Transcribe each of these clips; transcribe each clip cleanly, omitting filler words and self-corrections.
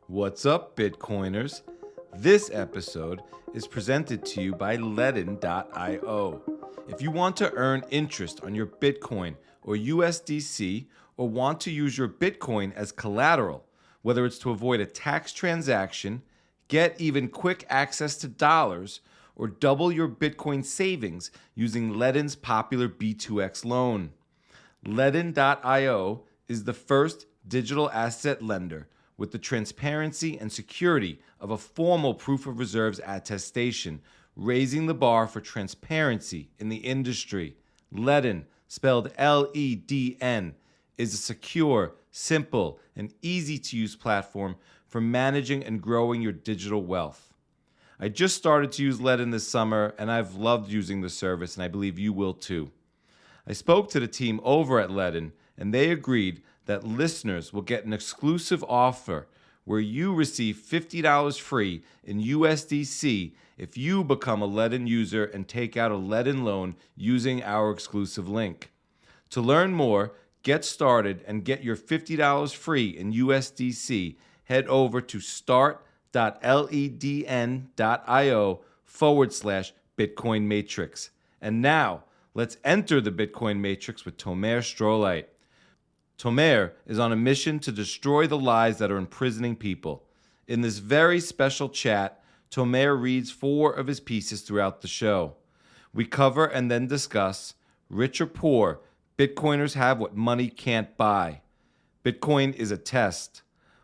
What's up, Bitcoiners? This episode is presented to you by Ledin.io. If you want to earn interest on your Bitcoin or USDC, or want to use your Bitcoin as collateral, whether it's to avoid a tax transaction, get even quick access to dollars, or double your Bitcoin savings using Ledin's popular B2X loan. Ledin.io is the first digital asset lender with the transparency and security of a formal proof of reserves attestation, raising the bar for transparency in the industry. Ledin, spelled L-E-D-N, is a secure, simple, and easy-to-use platform for managing and growing your digital wealth. I just started to use Ledin this summer, and I've loved using the service, and I believe you will too. I spoke to the team over at Ledin, and they agreed that listeners will get an exclusive offer where you receive $50 free in USDC if you become a Ledin user and take out a Ledin loan using our exclusive link. To learn more, get started, and get your $50 free in USDC, head over to start.ledn.io/Bitcoin Matrix. And now, let's enter the Bitcoin Matrix with Tomer Strolight. Tomer is on a mission to destroy the lies that are imprisoning people. In this very special chat, Tomer reads 4 of his pieces throughout the show. We cover and then discuss Rich or Poor, Bitcoiners have what money can't buy. Bitcoin is a test.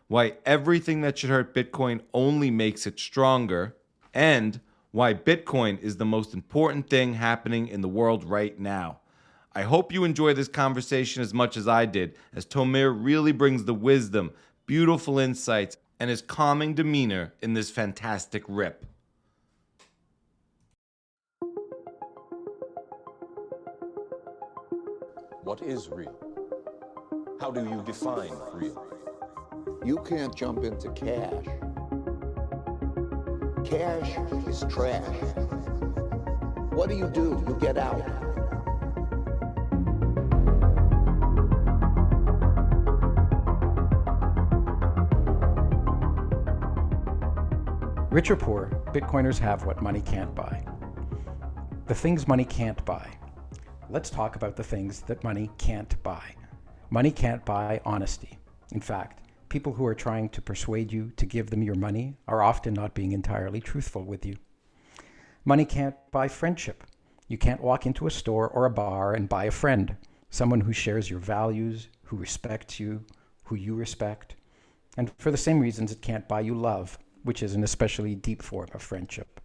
Why everything that should hurt Bitcoin only makes it stronger. And why Bitcoin is the most important thing happening in the world right now. I hope you enjoy this conversation as much as I did, as Tomer really brings the wisdom, beautiful insights, and his calming demeanor in this fantastic rip. What is real? How do you define real? You can't jump into cash. Cash is trash. What do? You get out. Rich or poor, Bitcoiners have what money can't buy. The things money can't buy. Let's talk about the things that money can't buy. Money can't buy honesty. In fact, people who are trying to persuade you to give them your money are often not being entirely truthful with you. Money can't buy friendship. You can't walk into a store or a bar and buy a friend, someone who shares your values, who respects you, who you respect. And for the same reasons, it can't buy you love, which is an especially deep form of friendship.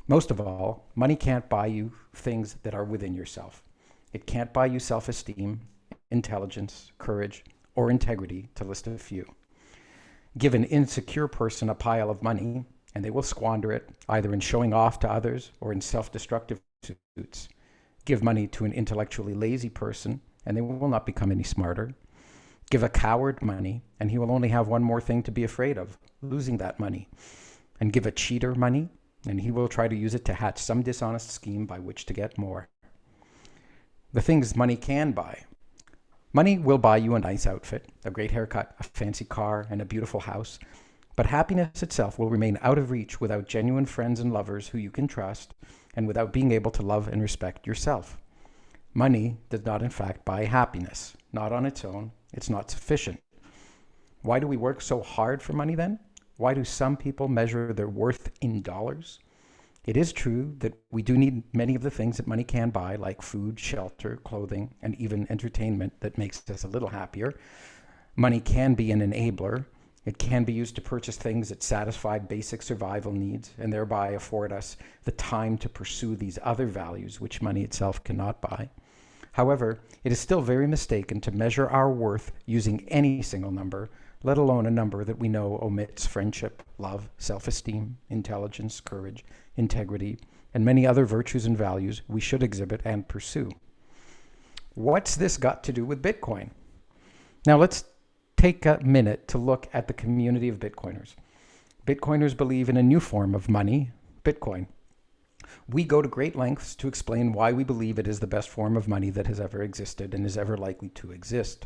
Most of all, money can't buy you things that are within yourself. It can't buy you self-esteem, intelligence, courage, or integrity, to list a few. Give an insecure person a pile of money, and they will squander it, either in showing off to others or in self-destructive pursuits. Give money to an intellectually lazy person, and they will not become any smarter. Give a coward money, and he will only have one more thing to be afraid of, losing that money. And give a cheater money, and he will try to use it to hatch some dishonest scheme by which to get more. The things money can buy. Money will buy you a nice outfit, a great haircut, a fancy car, and a beautiful house. But happiness itself will remain out of reach without genuine friends and lovers who you can trust, and without being able to love and respect yourself. Money does not in fact buy happiness, not on its own. It's not sufficient. Why do we work so hard for money then? Why do some people measure their worth in dollars? It is true that we do need many of the things that money can buy, like food, shelter, clothing, and even entertainment that makes us a little happier. Money can be an enabler. It can be used to purchase things that satisfy basic survival needs and thereby afford us the time to pursue these other values which money itself cannot buy. However, it is still very mistaken to measure our worth using any single number, let alone a number that we know omits friendship, love, self-esteem, intelligence, courage, integrity, and many other virtues and values we should exhibit and pursue. What's this got to do with Bitcoin? Now let's take a minute to look at the community of Bitcoiners. Bitcoiners believe in a new form of money, Bitcoin. We go to great lengths to explain why we believe it is the best form of money that has ever existed and is ever likely to exist.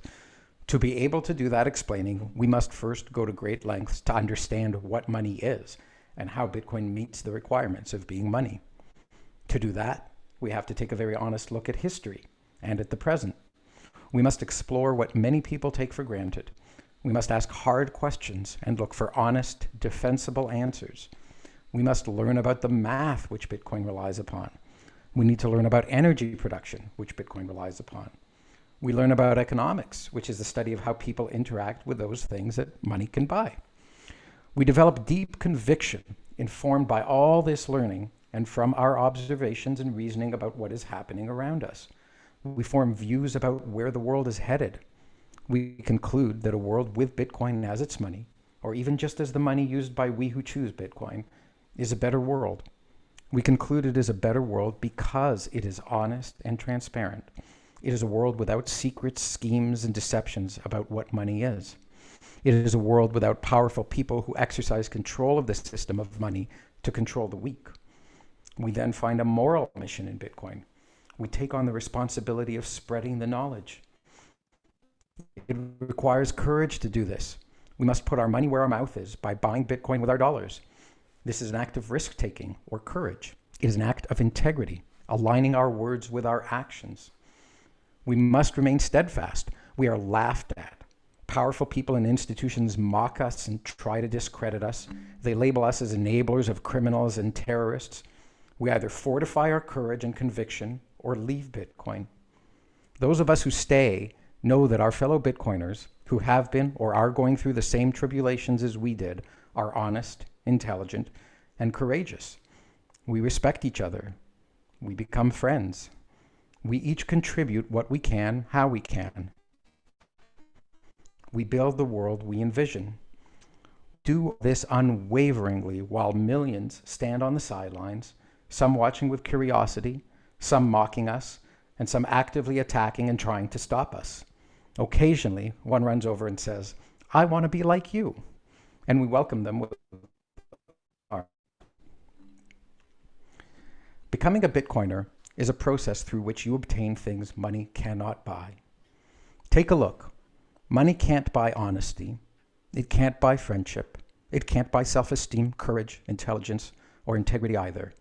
To be able to do that explaining, we must first go to great lengths to understand what money is and how Bitcoin meets the requirements of being money. To do that, we have to take a very honest look at history and at the present. We must explore what many people take for granted. We must ask hard questions and look for honest, defensible answers. We must learn about the math which Bitcoin relies upon. We need to learn about energy production, which Bitcoin relies upon. We learn about economics, which is the study of how people interact with those things that money can buy. We develop deep conviction informed by all this learning and from our observations and reasoning about what is happening around us. We form views about where the world is headed. We conclude that a world with Bitcoin as its money, or even just as the money used by we who choose Bitcoin, is a better world. We conclude it is a better world because it is honest and transparent. It is a world without secrets, schemes, and deceptions about what money is. It is a world without powerful people who exercise control of the system of money to control the weak. We then find a moral mission in Bitcoin. We take on the responsibility of spreading the knowledge. It requires courage to do this. We must put our money where our mouth is by buying Bitcoin with our dollars. This is an act of risk-taking or courage. It is an act of integrity, aligning our words with our actions. We must remain steadfast. We are laughed at. Powerful people and institutions mock us and try to discredit us. They label us as enablers of criminals and terrorists. We either fortify our courage and conviction or leave Bitcoin. Those of us who stay know that our fellow Bitcoiners who have been or are going through the same tribulations as we did are honest, intelligent, and courageous. We respect each other. We become friends. We each contribute what we can, how we can. We build the world we envision. Do this unwaveringly while millions stand on the sidelines, some watching with curiosity, some mocking us, and some actively attacking and trying to stop us. Occasionally, one runs over and says, "I want to be like you," and we welcome them with our. Becoming a Bitcoiner is a process through which you obtain things money cannot buy. Take a look. Money can't buy honesty. It can't buy friendship. It can't buy self-esteem, courage, intelligence, or integrity either.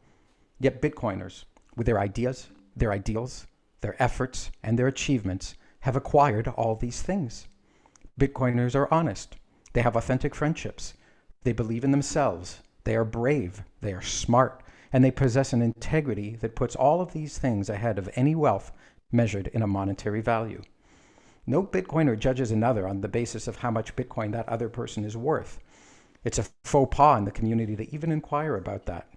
Yet Bitcoiners, with their ideas, their ideals, their efforts, and their achievements, have acquired all these things. Bitcoiners are honest. They have authentic friendships. They believe in themselves. They are brave. They are smart. And they possess an integrity that puts all of these things ahead of any wealth measured in a monetary value. No Bitcoiner judges another on the basis of how much Bitcoin that other person is worth. It's a faux pas in the community to even inquire about that.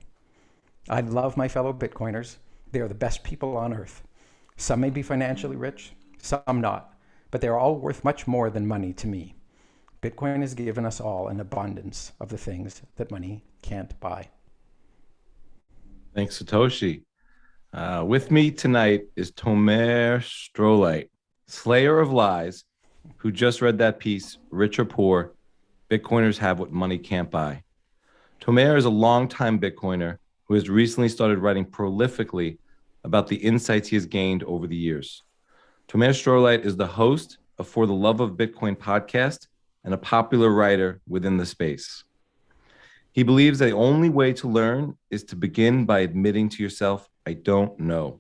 I love my fellow Bitcoiners. They are the best people on earth. Some may be financially rich, some not, but they are all worth much more than money to me. Bitcoin has given us all an abundance of the things that money can't buy. Thanks, Satoshi. With me tonight is Tomer Strolight, slayer of lies, who just read that piece, Rich or Poor, Bitcoiners Have What Money Can't Buy. Tomer is a longtime Bitcoiner who has recently started writing prolifically about the insights he has gained over the years. Tomer Strolight is the host of For the Love of Bitcoin podcast and a popular writer within the space. He believes the only way to learn is to begin by admitting to yourself, "I don't know."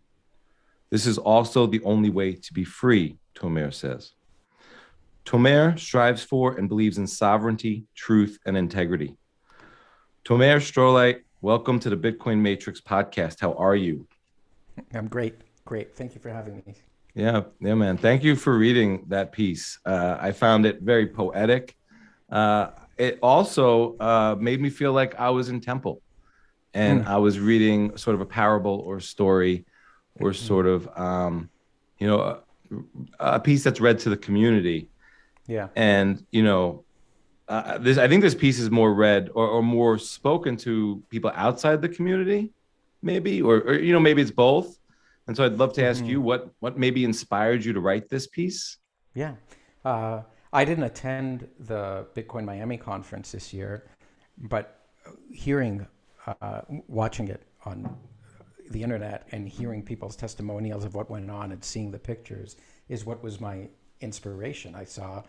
This is also the only way to be free, Tomer says. Tomer strives for and believes in sovereignty, truth, and integrity. Tomer Strolight, welcome to the Bitcoin Matrix podcast. How are you? I'm great. Thank you for having me. Yeah, man. Thank you for reading that piece. I found it very poetic. It also made me feel like I was in temple and I was reading sort of a parable or story or sort of, a piece that's read to the community. Yeah. And, I think this piece is more read or more spoken to people outside the community, maybe, or maybe it's both. And so I'd love to ask you what maybe inspired you to write this piece? Yeah. I didn't attend the Bitcoin Miami conference this year, but watching it on the internet and hearing people's testimonials of what went on and seeing the pictures is what was my inspiration. I saw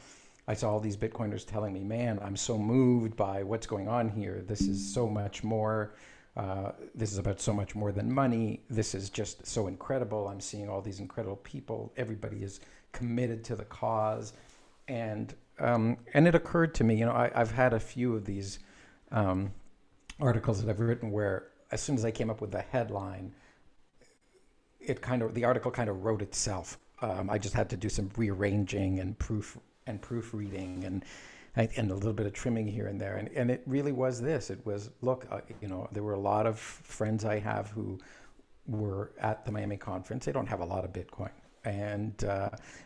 all these Bitcoiners telling me, man, I'm so moved by what's going on here. This is so much more. This is about so much more than money. This is just so incredible. I'm seeing all these incredible people. Everybody is committed to the cause. And it occurred to me, you know, I've had a few of these articles that I've written where as soon as I came up with the headline, the article kind of wrote itself. I just had to do some rearranging and proofreading and a little bit of trimming here and there. And it really was this. It was, look, you know, there were a lot of friends I have who were at the Miami conference. They don't have a lot of Bitcoin,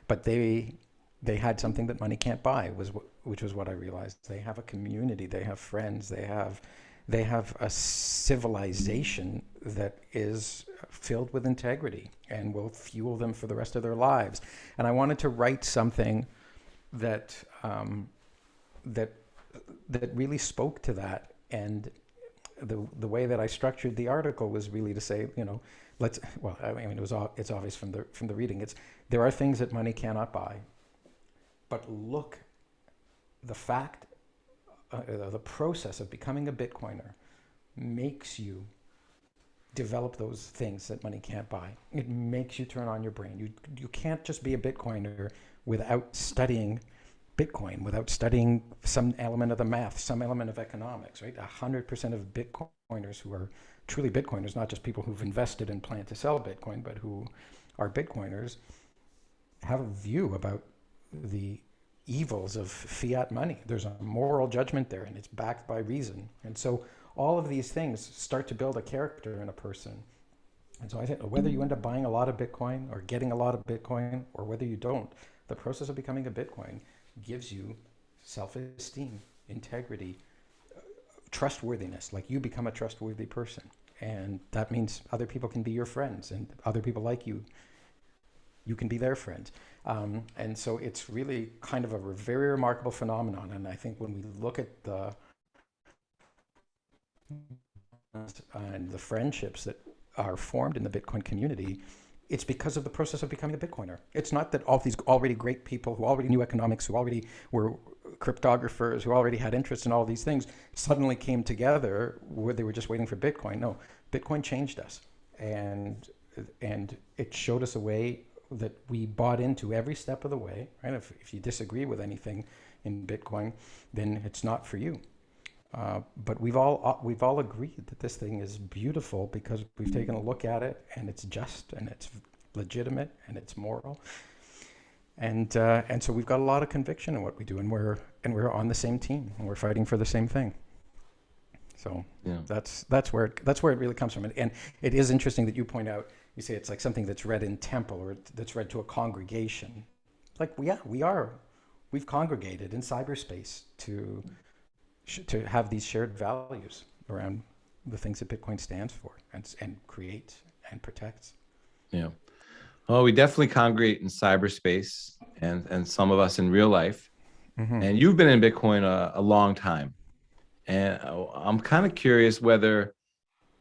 but they had something that money can't buy, which was what I realized. They have a community. They have friends. They have a civilization that is filled with integrity and will fuel them for the rest of their lives. And I wanted to write something that really spoke to that. And the way that I structured the article was really to say, you know, it's obvious from the reading. There are things that money cannot buy, but look, the process of becoming a Bitcoiner makes you develop those things that money can't buy. It makes you turn on your brain. You can't just be a Bitcoiner without studying Bitcoin, without studying some element of the math, some element of economics, right? 100% of Bitcoiners who are truly Bitcoiners, not just people who've invested and plan to sell Bitcoin, but who are Bitcoiners, have a view about the evils of fiat money. There's a moral judgment there, and it's backed by reason. And so all of these things start to build a character in a person. And so I think whether you end up buying a lot of Bitcoin or getting a lot of Bitcoin, or whether you don't, the process of becoming a Bitcoin gives you self-esteem, integrity, trustworthiness. Like, you become a trustworthy person. And that means other people can be your friends, and other people like you can be their friends. And so it's really kind of a very remarkable phenomenon. And I think when we look at the friendships that are formed in the Bitcoin community, it's because of the process of becoming a Bitcoiner. It's not that all these already great people who already knew economics, who already were cryptographers, who already had interest in all these things, suddenly came together where they were just waiting for Bitcoin. No, Bitcoin changed us. And it showed us a way that we bought into every step of the way, right? If you disagree with anything in Bitcoin, then it's not for you. But we've all agreed that this thing is beautiful because we've taken a look at it, and it's just, and it's legitimate, and it's moral, and so we've got a lot of conviction in what we do, and we're on the same team, and we're fighting for the same thing. So yeah, that's where it really comes from, and it is interesting that you point out. You say it's like something that's read in temple, or that's read to a congregation. Like, we've congregated in cyberspace to have these shared values around the things that Bitcoin stands for and creates and protects. Yeah. Well, we definitely congregate in cyberspace, and some of us in real life. Mm-hmm. And you've been in Bitcoin a long time. And I'm kind of curious whether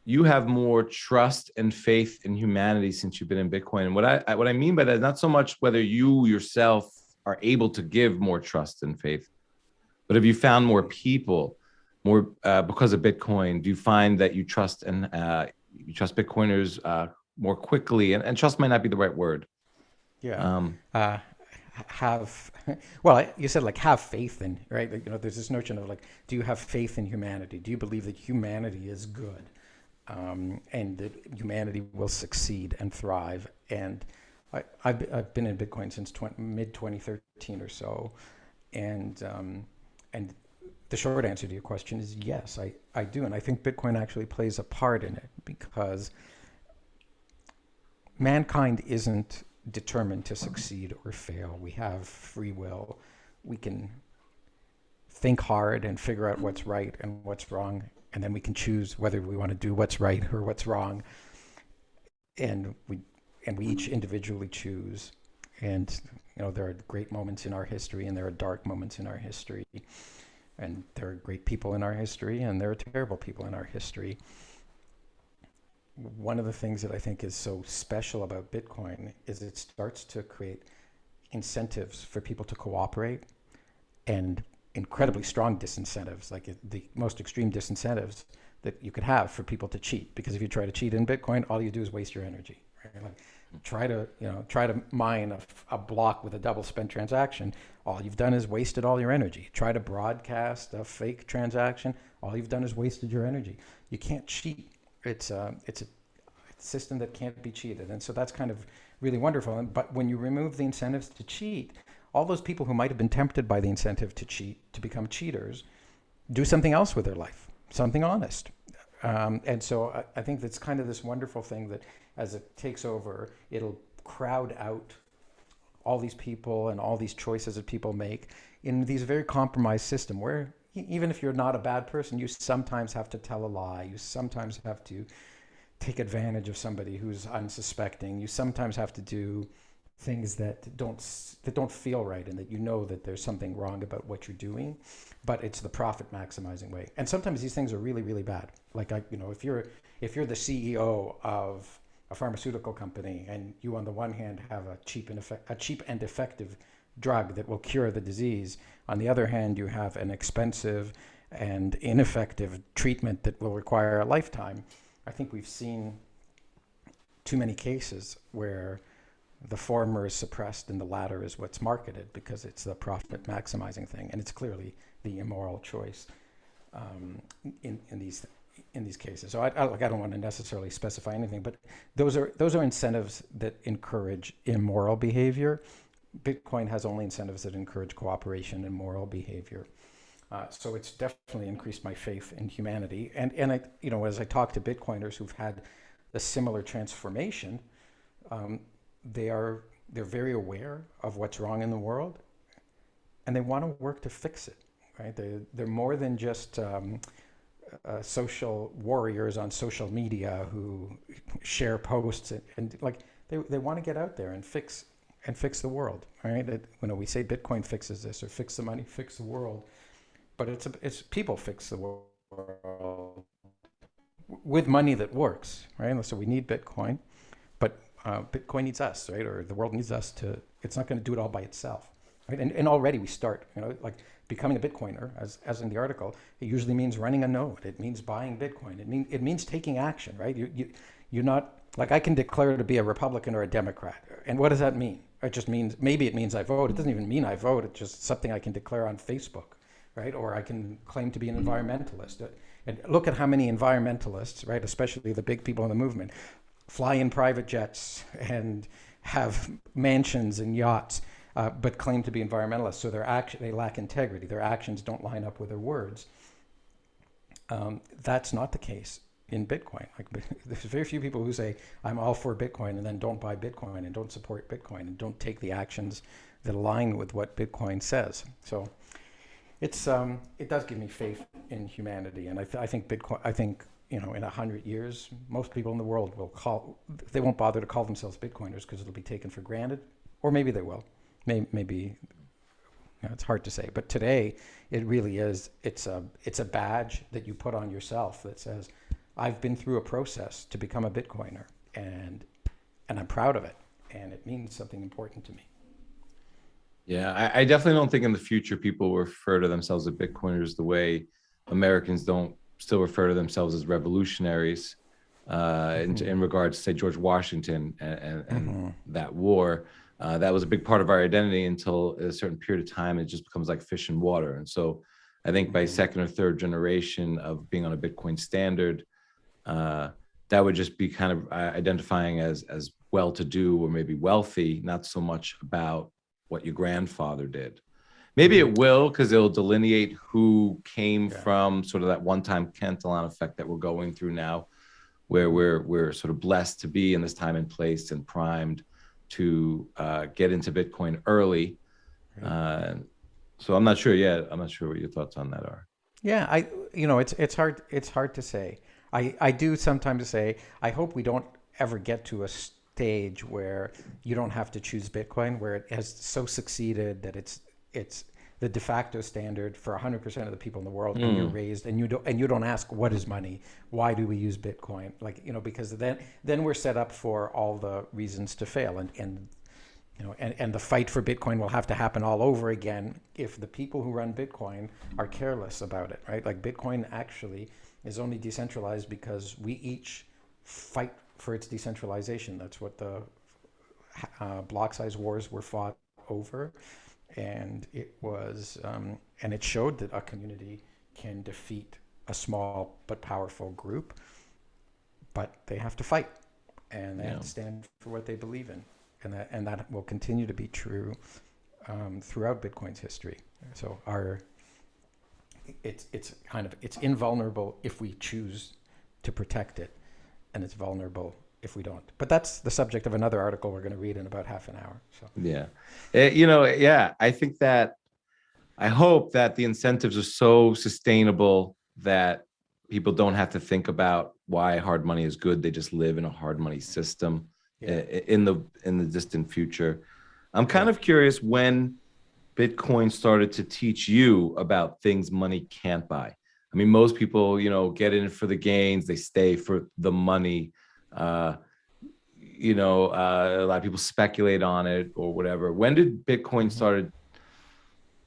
you have more trust and faith in humanity since you've been in Bitcoin. And what I mean by that is not so much whether you yourself are able to give more trust and faith, but have you found more people, because of Bitcoin? Do you find that you trust you trust Bitcoiners more quickly? And trust might not be the right word. Yeah. Well, you said like have faith in, right? Like, you know, there's this notion of like, do you have faith in humanity? Do you believe that humanity is good, and that humanity will succeed and thrive? And I've been in Bitcoin since mid 2013 or so, and the short answer to your question is yes, I do. And I think Bitcoin actually plays a part in it because mankind isn't determined to succeed or fail. We have free will. We can think hard and figure out what's right and what's wrong, and then we can choose whether we want to do what's right or what's wrong. And we each individually choose. And you know, there are great moments in our history, and there are dark moments in our history. And there are great people in our history, and there are terrible people in our history. One of the things that I think is so special about Bitcoin is it starts to create incentives for people to cooperate and incredibly strong disincentives, like the most extreme disincentives that you could have for people to cheat. Because if you try to cheat in Bitcoin, all you do is waste your energy. Right? Like try to mine a block with a double spend transaction. All you've done is wasted all your energy. Try to broadcast a fake transaction. All you've done is wasted your energy. You can't cheat. It's a system that can't be cheated. And so that's kind of really wonderful. But when you remove the incentives to cheat, all those people who might have been tempted by the incentive to cheat, to become cheaters, do something else with their life, something honest. And so I think that's kind of this wonderful thing that as it takes over, it'll crowd out all these people and all these choices that people make in these very compromised system where even if you're not a bad person, you sometimes have to tell a lie. You sometimes have to take advantage of somebody who's unsuspecting. You sometimes have to do things that don't feel right, and that you know that there's something wrong about what you're doing, but it's the profit maximizing way. And sometimes these things are really, really bad. Like if you're the CEO of a pharmaceutical company and you on the one hand have a cheap and effective drug that will cure the disease, on the other hand you have an expensive and ineffective treatment that will require a lifetime. I think we've seen too many cases where the former is suppressed and the latter is what's marketed because it's the profit maximizing thing, and it's clearly the immoral choice in these cases. So I don't want to necessarily specify anything, but those are incentives that encourage immoral behavior. Bitcoin has only incentives that encourage cooperation and moral behavior. So it's definitely increased my faith in humanity. And I, as I talk to Bitcoiners who've had a similar transformation, they're very aware of what's wrong in the world, and they want to work to fix it. Right? They're more than just social warriors on social media who share posts and like they want to get out there and fix the world. Right? We say Bitcoin fixes this or fix the money, fix the world, but it's people fix the world with money that works. Right? So we need Bitcoin, but Bitcoin needs us, right? Or the world needs us it's not going to do it all by itself, right? And already we start, like becoming a Bitcoiner, as in the article, it usually means running a node. It means buying Bitcoin. It means taking action, right? You're not, like I can declare to be a Republican or a Democrat. And what does that mean? It just means, maybe it means I vote. It doesn't even mean I vote. It's just something I can declare on Facebook, right? Or I can claim to be an environmentalist. And look at how many environmentalists, right, especially the big people in the movement, fly in private jets and have mansions and yachts, but claim to be environmentalists. So they lack integrity. Their actions don't line up with their words. That's not the case in Bitcoin. Like, there's very few people who say, I'm all for Bitcoin, and then don't buy Bitcoin and don't support Bitcoin and don't take the actions that align with what Bitcoin says. So it does give me faith in humanity. And I think Bitcoin, in 100 years, most people in the world they won't bother to call themselves Bitcoiners because it'll be taken for granted, or maybe they will. Maybe it's hard to say. But today, it really is. It's a badge that you put on yourself that says, I've been through a process to become a Bitcoiner, and I'm proud of it, and it means something important to me. Yeah, I definitely don't think in the future people will refer to themselves as Bitcoiners the way Americans don't still refer to themselves as revolutionaries in regards to, say, George Washington and that war. That was a big part of our identity until a certain period of time. It just becomes like fish in water. And so I think by second or third generation of being on a Bitcoin standard, that would just be kind of identifying as well-to-do or maybe wealthy, not so much about what your grandfather did. Maybe it will, because it'll delineate who came from sort of that one-time Cantillon effect that we're going through now, where we're sort of blessed to be in this time and place and primed to get into Bitcoin early. So I'm not sure yet. I'm not sure what your thoughts on that are. Yeah, it's hard to say. I do sometimes say, I hope we don't ever get to a stage where you don't have to choose Bitcoin, where it has so succeeded that it's the de facto standard for 100% of the people in the world, and you're raised and you don't ask, what is money? Why do we use Bitcoin? Like, because then we're set up for all the reasons to fail. And And the fight for Bitcoin will have to happen all over again if the people who run Bitcoin are careless about it, right? Like Bitcoin actually is only decentralized because we each fight for its decentralization. That's what the block size wars were fought over, and it showed that a community can defeat a small but powerful group, but they have to fight and they have to stand for what they believe in, and that will continue to be true throughout Bitcoin's history. So it's invulnerable if we choose to protect it, and it's vulnerable if we don't. But that's the subject of another article we're going to read in about half an hour. So I think that I hope that the incentives are so sustainable that people don't have to think about why hard money is good. They just live in a hard money system in the distant future. I'm kind of curious when Bitcoin started to teach you about things money can't buy. I mean, most people, get in for the gains, they stay for the money. A lot of people speculate on it or whatever. When did Bitcoin started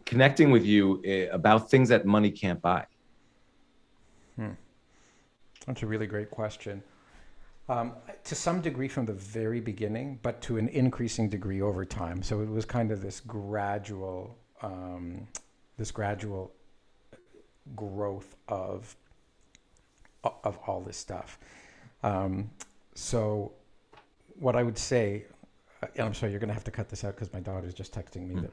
connecting with you about things that money can't buy? That's a really great question. To some degree from the very beginning, but to an increasing degree over time. So it was kind of this gradual growth of all this stuff. So what I would say, and I'm sorry, you're going to have to cut this out because my daughter's just texting me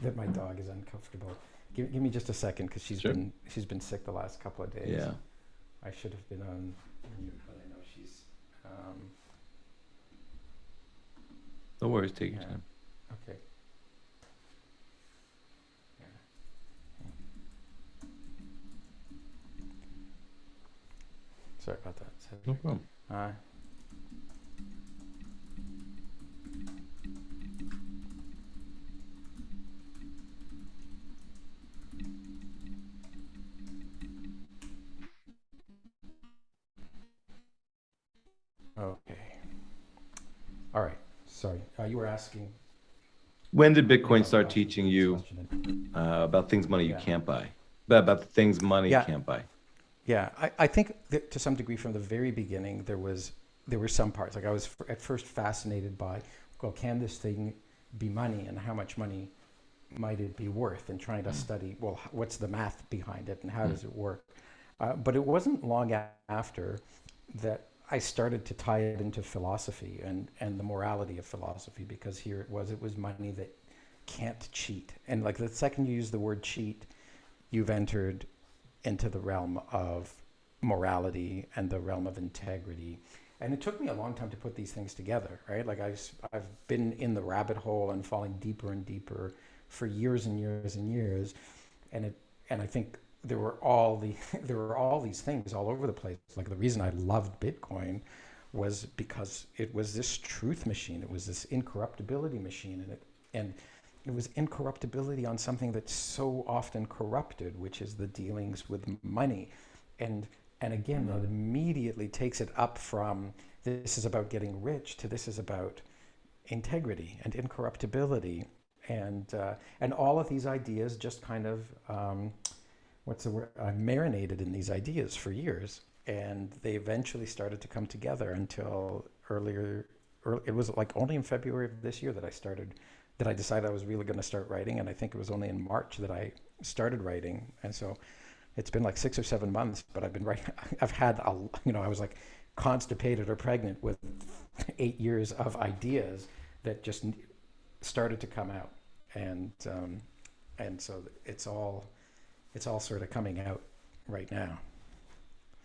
that my dog is uncomfortable. Give me just a second because she's been sick the last couple of days. Yeah. I should have been on mute, but I know she's. No worries, take your time. Okay. Sorry about that. No problem. Okay. All right. Sorry. You were asking. When did Bitcoin start teaching you about things money you can't buy? About the things money can't buy? Yeah, I think that to some degree from the very beginning there were some parts. Like I was at first fascinated by, well, can this thing be money and how much money might it be worth, and trying to study, well, what's the math behind it and how does it work? But it wasn't long after that I started to tie it into philosophy and the morality of philosophy, because here it was money that can't cheat. And like the second you use the word cheat, you've entered into the realm of morality and the realm of integrity. And it took me a long time to put these things together, right? Like I've been in the rabbit hole and falling deeper and deeper for years and years and years. And I think there were all these things all over the place. Like the reason I loved Bitcoin was because it was this truth machine. It was this incorruptibility machine, and it was incorruptibility on something that's so often corrupted, which is the dealings with money. And again, it immediately takes it up from this is about getting rich to this is about integrity and incorruptibility, and all of these ideas just kind of I marinated in these ideas for years, and they eventually started to come together until it was like only in February of this year that I decided I was really going to start writing, and I think it was only in March that I started writing. And so it's been like 6 or 7 months, but I've been writing. I've had I was like constipated or pregnant with 8 years of ideas that just started to come out, and so it's all sort of coming out right now.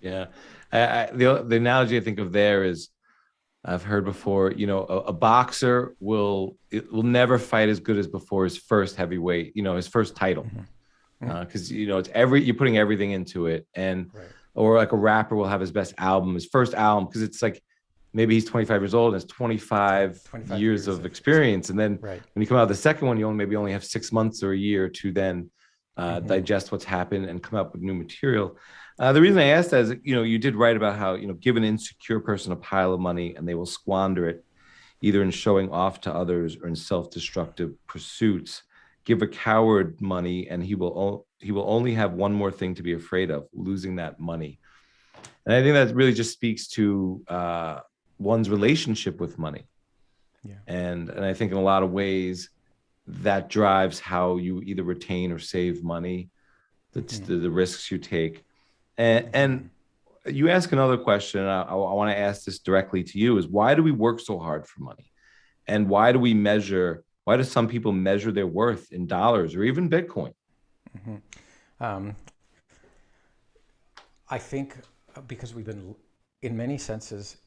Yeah. The analogy I think of there is, I've heard before, a boxer will never fight as good as before his first heavyweight, his first title. Because, it's you're putting everything into it. And, or like a rapper will have his best album, his first album, because it's like, maybe he's 25 years old and has 25 years of experience. And then when you come out with the second one, you only have 6 months or a year to then digest what's happened and come up with new material. The reason I asked that is, you did write about how, give an insecure person a pile of money and they will squander it. either in showing off to others or in self-destructive pursuits. Give a coward money, and he will only have one more thing to be afraid of: losing that money. And I think that really just speaks to one's relationship with money. Yeah. And I think in a lot of ways that drives how you either retain or save money, the risks you take. And you ask another question, and I want to ask this directly to you, is why do we work so hard for money? And why do some people measure their worth in dollars or even Bitcoin? I think because we've been, in many senses,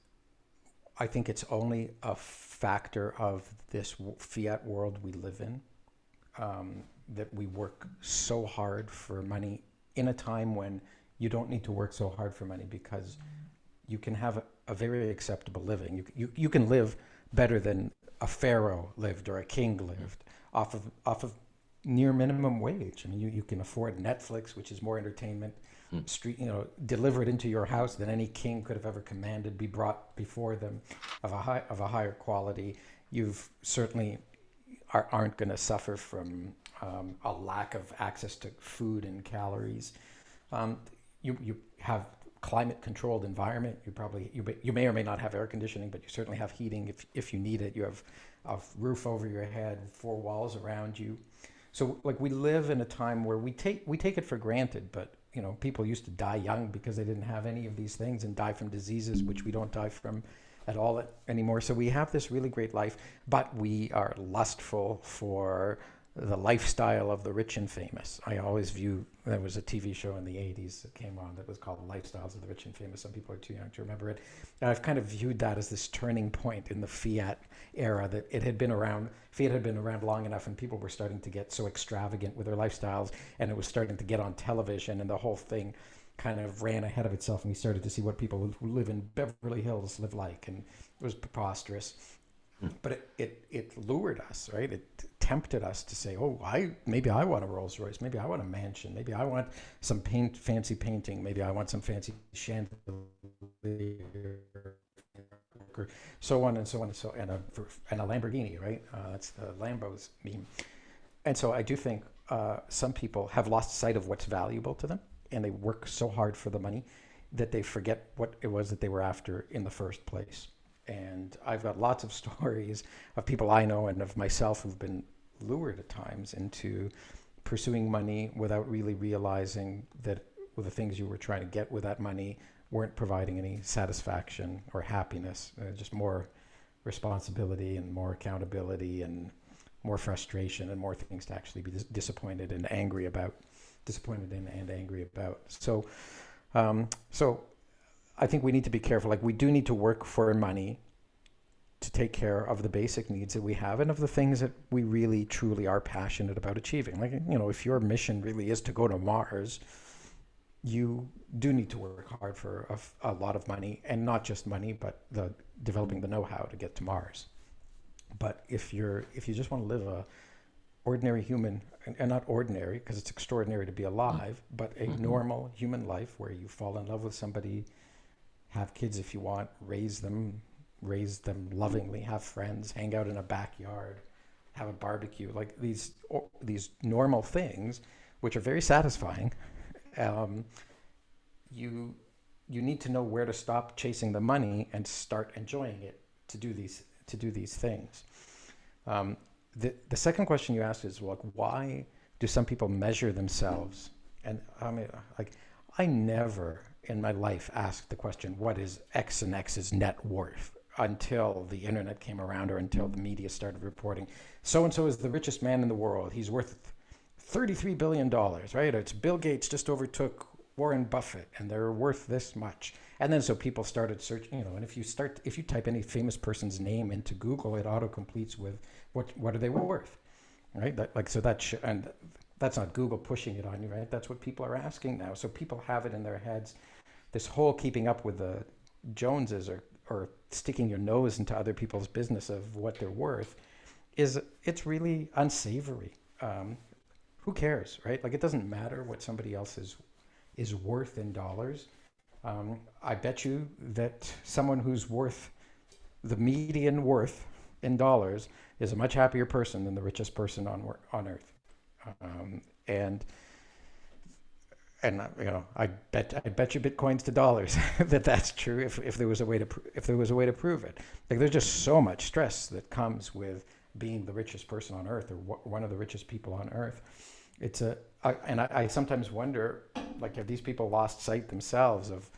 I think it's only a factor of this fiat world we live in, that we work so hard for money in a time when you don't need to work so hard for money, because you can have a very acceptable living. You can live better than a pharaoh lived or a king lived off of near minimum wage. I mean, you can afford Netflix, which is more entertainment, delivered into your house than any king could have ever commanded, be brought before them, of a higher quality. You've certainly aren't going to suffer from a lack of access to food and calories. You have climate controlled environment. You may or may not have air conditioning, but you certainly have heating if you need it. You have a roof over your head, four walls around you. So like, we live in a time where we take it for granted, but people used to die young because they didn't have any of these things, and die from diseases which we don't die from at all anymore. So we have this really great life, but we are lustful for the lifestyle of the rich and famous. I always view, there was a TV show in the 80s that came on that was called Lifestyles of the Rich and Famous. Some people are too young to remember it. And I've kind of viewed that as this turning point in the fiat era, that fiat had been around long enough, and people were starting to get so extravagant with their lifestyles, and it was starting to get on television, and the whole thing kind of ran ahead of itself, and we started to see what people who live in Beverly Hills live like, and it was preposterous. But it lured us, right? It tempted us to say, oh, maybe I want a Rolls Royce, maybe I want a mansion, maybe I want some fancy painting, maybe I want some fancy chandelier, so on and so on and so, and a Lamborghini, right? That's the Lambos meme. And so I do think some people have lost sight of what's valuable to them, and they work so hard for the money that they forget what it was that they were after in the first place. And I've got lots of stories of people I know and of myself who've been lured at times into pursuing money without really realizing that the things you were trying to get with that money weren't providing any satisfaction or happiness, just more responsibility and more accountability and more frustration and more things to actually be disappointed and angry about. So I think we need to be careful. Like, we do need to work for money to take care of the basic needs that we have and of the things that we really truly are passionate about achieving. Like, if your mission really is to go to Mars, you do need to work hard for a lot of money, and not just money, but developing the know-how to get to Mars. But if you just want to live a ordinary human, and not ordinary because it's extraordinary to be alive, but a normal human life where you fall in love with somebody, have kids if you want, raise them lovingly, have friends, hang out in a backyard, have a barbecue, like these normal things, which are very satisfying. You need to know where to stop chasing the money and start enjoying it to do these things. The second question you asked is, well, why do some people measure themselves? And I mean, like, I never in my life asked the question, what is X and X's net worth, until the internet came around, or until the media started reporting, so-and-so is the richest man in the world. He's worth $33 billion, right? It's Bill Gates just overtook Warren Buffett, and they're worth this much. And then so people started searching, and if you type any famous person's name into Google, it auto-completes with what are they worth, right? And that's not Google pushing it on you, right? That's what people are asking now. So people have it in their heads. This whole keeping up with the Joneses or sticking your nose into other people's business of what they're worth it's really unsavory. Who cares, right? Like, it doesn't matter what somebody else is worth in dollars. I bet you that someone who's worth the median worth in dollars is a much happier person than the richest person on earth. And I bet you bitcoins to dollars that that's true if there was a way to prove it. Like, there's just so much stress that comes with being the richest person on earth, or one of the richest people on earth. I sometimes wonder, like, have these people lost sight themselves of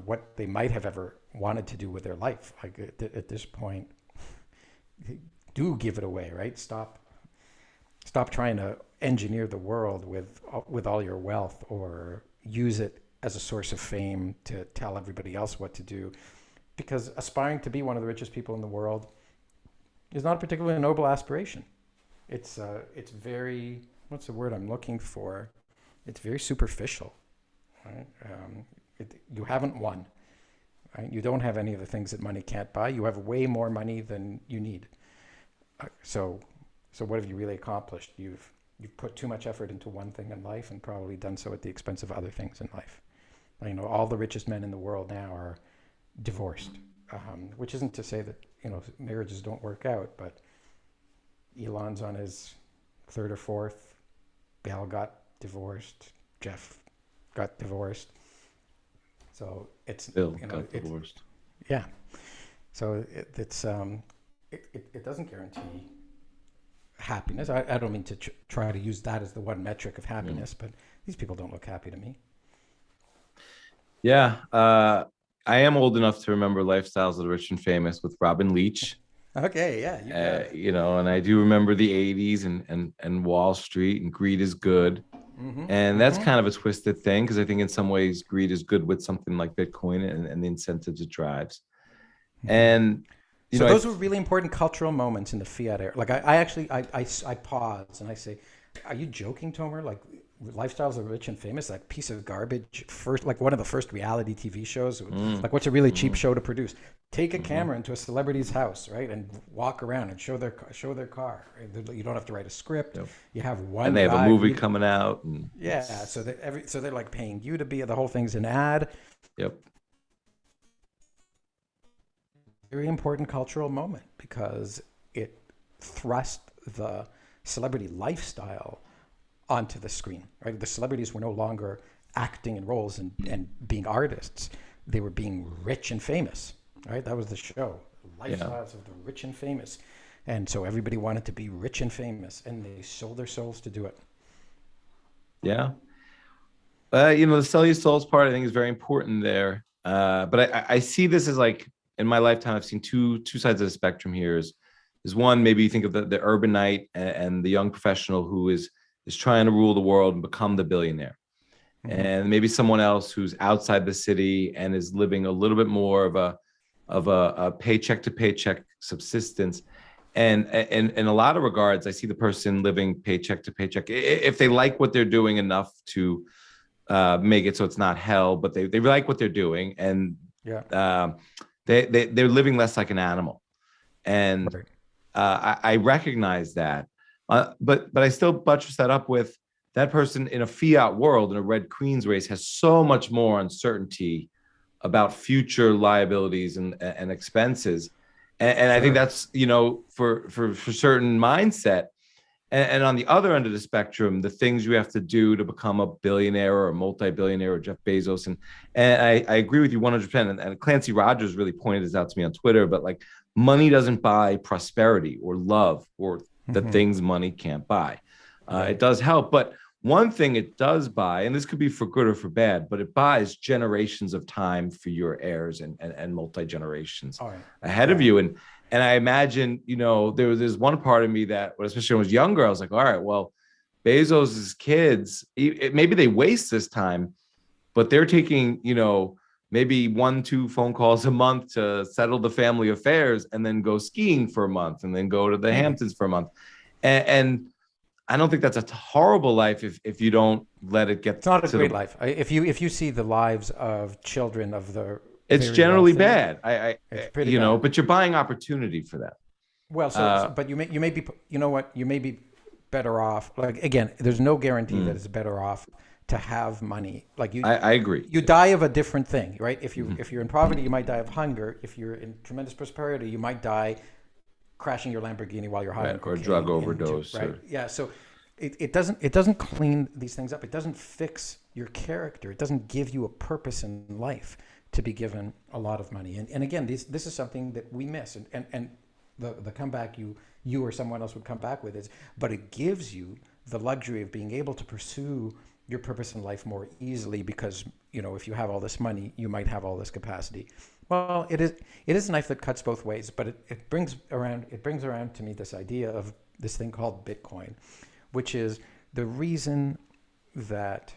what they might have ever wanted to do with their life? Like, at this point, do give it away, right? Stop trying to engineer the world with all your wealth, or use it as a source of fame to tell everybody else what to do. Because aspiring to be one of the richest people in the world is not a particularly noble aspiration. It's very, what's the word I'm looking for? It's very superficial, right? You haven't won, right? You don't have any of the things that money can't buy. You have way more money than you need. So what have you really accomplished? You've put too much effort into one thing in life, and probably done so at the expense of other things in life. All the richest men in the world now are divorced, which isn't to say that marriages don't work out, but Elon's on his third or fourth. Bell got divorced. Jeff got divorced. So Bill got divorced. Yeah. So it doesn't guarantee happiness. I don't mean to try to use that as the one metric of happiness, but these people don't look happy to me. Yeah. I am old enough to remember Lifestyles of the Rich and Famous with Robin Leach. Okay, yeah. And I do remember the 80s and Wall Street and greed is good. And that's kind of a twisted thing, because I think in some ways greed is good with something like Bitcoin and the incentives it drives. And so those were really important cultural moments in the fiat era. Like, I actually pause and I say, are you joking, Tomer? Like, Lifestyles of Rich and Famous, that piece of garbage, first, like one of the first reality TV shows. Like, what's a really cheap show to produce? Take a camera into a celebrity's house, right, and walk around and show their car. You don't have to write a script. Yep. You have one. And they have a movie coming out. So they're like paying you to be. The whole thing's an ad. Yep. Very important cultural moment, because it thrust the celebrity lifestyle onto the screen, right? The celebrities were no longer acting in roles and being artists. They were being rich and famous, right? That was the show, Lifestyles of the Rich and Famous. And so everybody wanted to be rich and famous, and they sold their souls to do it. Yeah. The sell your souls part, I think, is very important there. But I see this as, like, in my lifetime, I've seen two sides of the spectrum here. Is one, maybe you think of the urbanite and the young professional who is trying to rule the world and become the billionaire. And maybe someone else who's outside the city and is living a little bit more of a paycheck to paycheck subsistence. And in a lot of regards, I see the person living paycheck to paycheck, if they like what they're doing enough to make it so it's not hell, but they like what they're doing, and they're living less like an animal. And I recognize that. But I still buttress that up with that person in a fiat world, in a Red Queen's race, has so much more uncertainty about future liabilities and expenses. And I think that's, for certain mindset. And on the other end of the spectrum, the things you have to do to become a billionaire or a multi-billionaire or Jeff Bezos. And I agree with you 100%. And Clancy Rogers really pointed this out to me on Twitter, but, like, money doesn't buy prosperity or love or the things money can't buy. It does help, but one thing it does buy, and this could be for good or for bad, but it buys generations of time for your heirs and multi-generations ahead of you. And I imagine, there's one part of me that, especially when I was younger, I was like, all right, well, Bezos's kids, maybe they waste this time, but they're taking, maybe 1-2 phone calls a month to settle the family affairs, and then go skiing for a month, and then go to the Hamptons for a month. And I don't think that's a horrible life if you don't let it get. It's not a great life. If you see the lives of children of the, it's generally bad. It's pretty bad. But you're buying opportunity for that. Well, but you may be, you may be better off. Like, again, there's no guarantee that it's better off to have money. Like, I agree. You die of a different thing, right? If you're in poverty, you might die of hunger. If you're in tremendous prosperity, you might die crashing your Lamborghini while you're high on Right, or cocaine, drug overdose, right? or Yeah. So it doesn't clean these things up. It doesn't fix your character. It doesn't give you a purpose in life to be given a lot of money. And again, this is something that we miss. And the comeback you or someone else would come back with is, but it gives you the luxury of being able to pursue your purpose in life more easily because, if you have all this money, you might have all this capacity. Well, it is a knife that cuts both ways, but it brings around to me this idea of this thing called Bitcoin, which is the reason that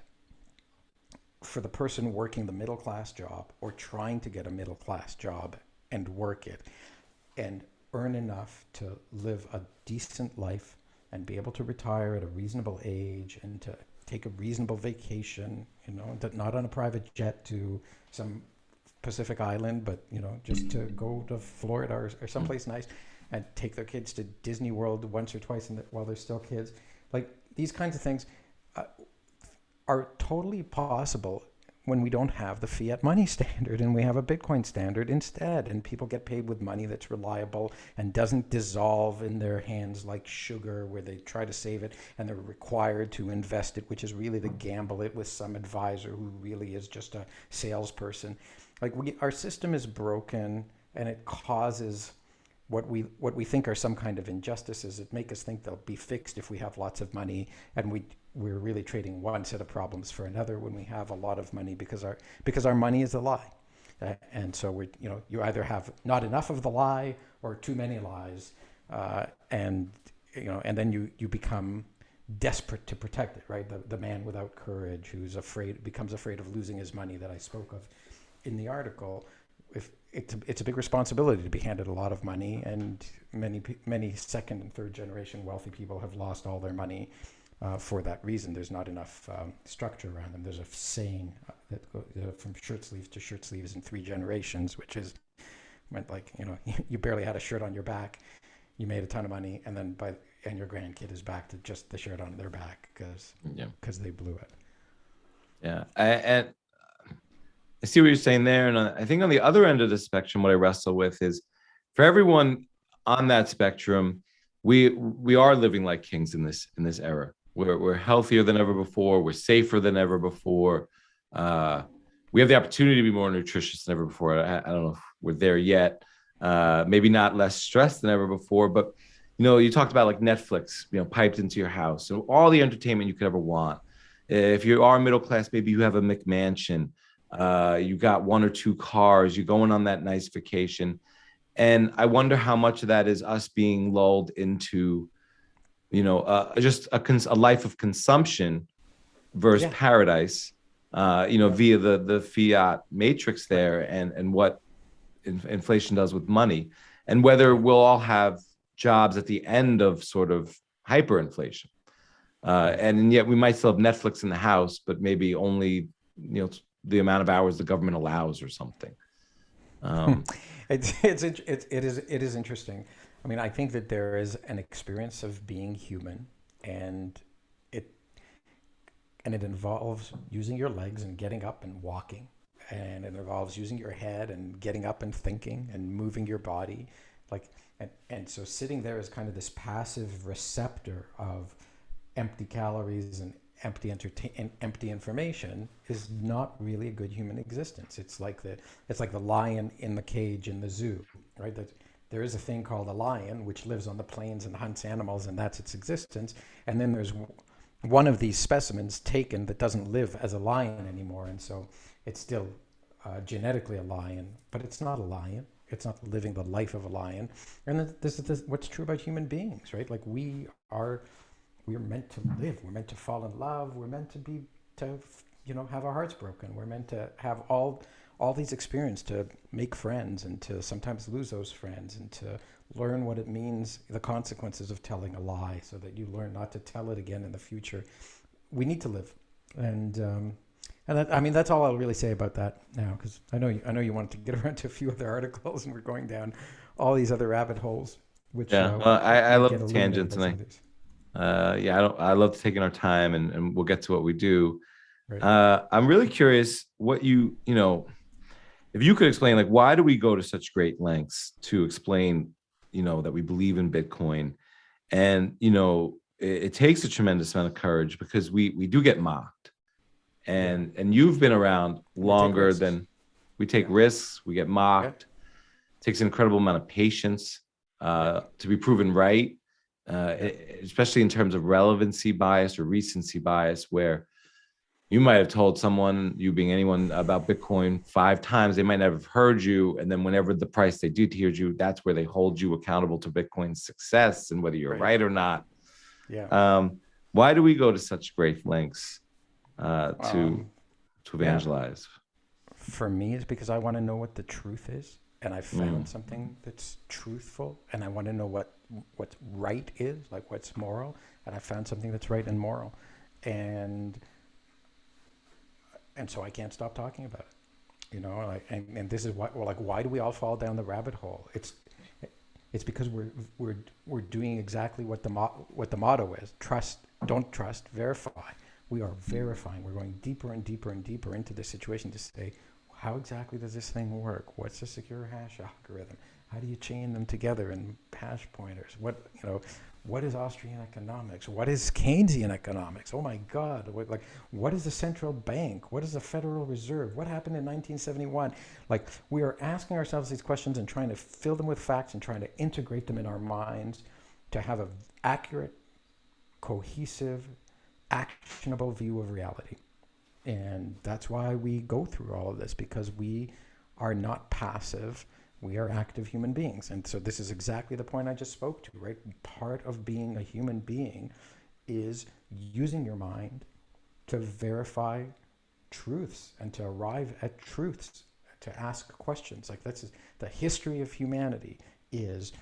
for the person working the middle class job or trying to get a middle class job and work it and earn enough to live a decent life and be able to retire at a reasonable age and to take a reasonable vacation, not on a private jet to some Pacific island, but just to go to Florida or someplace nice and take their kids to Disney World once or twice while they're still kids. Like these kinds of things are totally possible when we don't have the fiat money standard and we have a Bitcoin standard instead, and people get paid with money that's reliable and doesn't dissolve in their hands like sugar where they try to save it and they're required to invest it, which is really to gamble it with some advisor who really is just a salesperson. Like our system is broken and it causes what we think are some kind of injustices. It make us think they'll be fixed if we have lots of money, and we're really trading one set of problems for another when we have a lot of money because our money is a lie. And so you either have not enough of the lie or too many lies, and then you become desperate to protect it, right? The man without courage who's becomes afraid of losing his money that I spoke of in the article. If it's a big responsibility to be handed a lot of money, and many second and third generation wealthy people have lost all their money for that reason. There's not enough structure around them. There's a saying that goes from shirt sleeves to shirt sleeves in 3 generations, which is meant like you barely had a shirt on your back, you made a ton of money, and then and your grandkid is back to just the shirt on their back because they blew it. Yeah, and I see what you're saying there, and I think on the other end of the spectrum, what I wrestle with is, for everyone on that spectrum, we are living like kings in this era. We're healthier than ever before. We're safer than ever before. We have the opportunity to be more nutritious than ever before. I don't know if we're there yet. Maybe not less stressed than ever before, but you talked about like Netflix, piped into your house, so all the entertainment you could ever want. If you are middle class, maybe you have a McMansion. You got 1 or 2 cars. You're going on that nice vacation, and I wonder how much of that is us being lulled into just a life of consumption versus paradise, via the fiat matrix there, and what inflation does with money, and whether we'll all have jobs at the end of sort of hyperinflation. And yet we might still have Netflix in the house, but maybe only, the amount of hours the government allows or something. It is interesting. I mean, I think that there is an experience of being human, and it involves using your legs and getting up and walking, and it involves using your head and getting up and thinking and moving your body, and so sitting there as kind of this passive receptor of empty calories and empty information is not really a good human existence. It's like the lion in the cage in the zoo, right? That there is a thing called a lion which lives on the plains and hunts animals, and that's its existence. And then there's one of these specimens taken that doesn't live as a lion anymore, and so it's still genetically a lion, but it's not a lion. It's not living the life of a lion. And this is what's true about human beings, right? Like we're meant to live. We're meant to fall in love. We're meant to have our hearts broken. We're meant to have all these experiences, to make friends and to sometimes lose those friends, and to learn what it means, the consequences of telling a lie, so that you learn not to tell it again in the future. We need to live, and that's all I'll really say about that now, because I know you wanted to get around to a few other articles, and we're going down all these other rabbit holes. Which I love the tangents, and I love taking our time, and we'll get to what we do. Right. I'm really curious what if you could explain, like, why do we go to such great lengths to explain that we believe in Bitcoin. And, it takes a tremendous amount of courage because we do get mocked. And you've been around We take longer risks. than we take Yeah. risks, we get mocked. It takes an incredible amount of patience to be proven right, especially in terms of relevancy bias or recency bias, where you might have told someone, you being anyone, about Bitcoin 5 times. They might never have heard you. And then whenever the price they do hear you, that's where they hold you accountable to Bitcoin's success and whether you're right or not. Yeah. Why do we go to such great lengths to evangelize? For me, it's because I want to know what the truth is, and I found something that's truthful, and I want to know what's right is, like what's moral, and I found something that's right and moral, and so I can't stop talking about it. And this is why do we all fall down the rabbit hole? It's because we're doing exactly what the motto is: trust, don't trust, verify. We are verifying. We're going deeper and deeper and deeper into the situation to say, how exactly does this thing work? What's a secure hash algorithm? How do you chain them together in hash pointers? What is Austrian economics? What is Keynesian economics? Oh my God! What is the central bank? What is the Federal Reserve? What happened in 1971? We are asking ourselves these questions and trying to fill them with facts and trying to integrate them in our minds to have an accurate, cohesive, actionable view of reality. And that's why we go through all of this, because we are not passive. We are active human beings. And so this is exactly the point I just spoke to, right? Part of being a human being is using your mind to verify truths and to arrive at truths, to ask questions. That's the history of humanity, is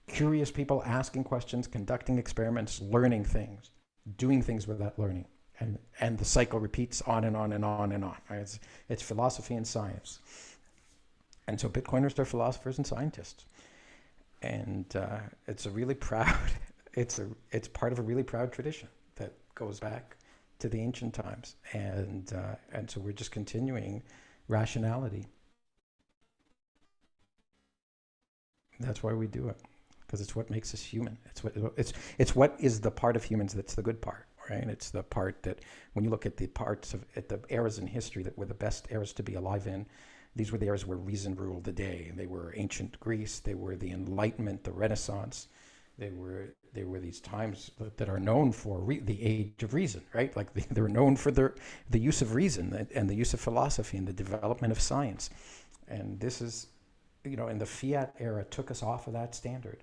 curious people asking questions, conducting experiments, learning things, doing things with that learning. And the cycle repeats on and on and on and on. Right? It's philosophy and science. And so Bitcoiners are philosophers and scientists. And it's a really proud, it's part of a really proud tradition that goes back to the ancient times. And so we're just continuing rationality. That's why we do it, because it's what makes us human. It's what is the part of humans that's the good part. Right? It's the part that, when you look at the eras in history that were the best eras to be alive in, these were the eras where reason ruled the day. They were ancient Greece. They were the Enlightenment, the Renaissance. They were these times that are known for the age of reason, right? They were known for the use of reason and the use of philosophy and the development of science. And this is, in the fiat era, took us off of that standard.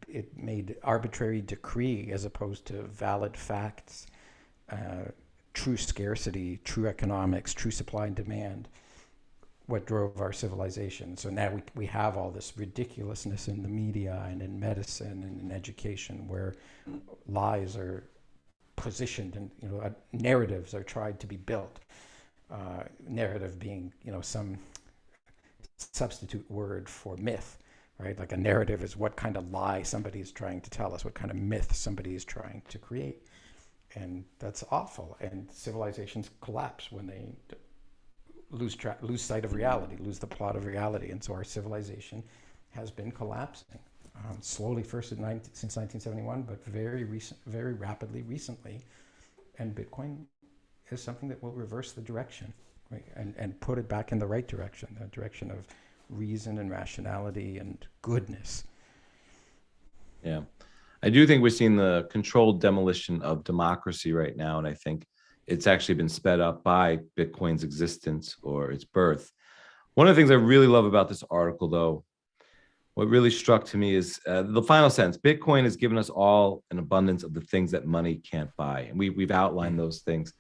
It made arbitrary decree as opposed to valid facts, true scarcity, true economics, true supply and demand, what drove our civilization. So now we have all this ridiculousness in the media and in medicine and in education, where lies are positioned and narratives are tried to be built. Narrative being some substitute word for myth. Right? Like a narrative is what kind of lie somebody is trying to tell us, what kind of myth somebody is trying to create. And that's awful. And civilizations collapse when they lose sight of reality, lose the plot of reality. And so our civilization has been collapsing, slowly first since 1971, but very rapidly recently. And Bitcoin is something that will reverse the direction, right? And put it back in the right direction, the direction of reason and rationality and goodness. Yeah. I do think we're seeing the controlled demolition of democracy right now. And I think it's actually been sped up by Bitcoin's existence or its birth. One of the things I really love about this article, though, what really struck to me is the final sentence: Bitcoin has given us all an abundance of the things that money can't buy. And we've outlined those things.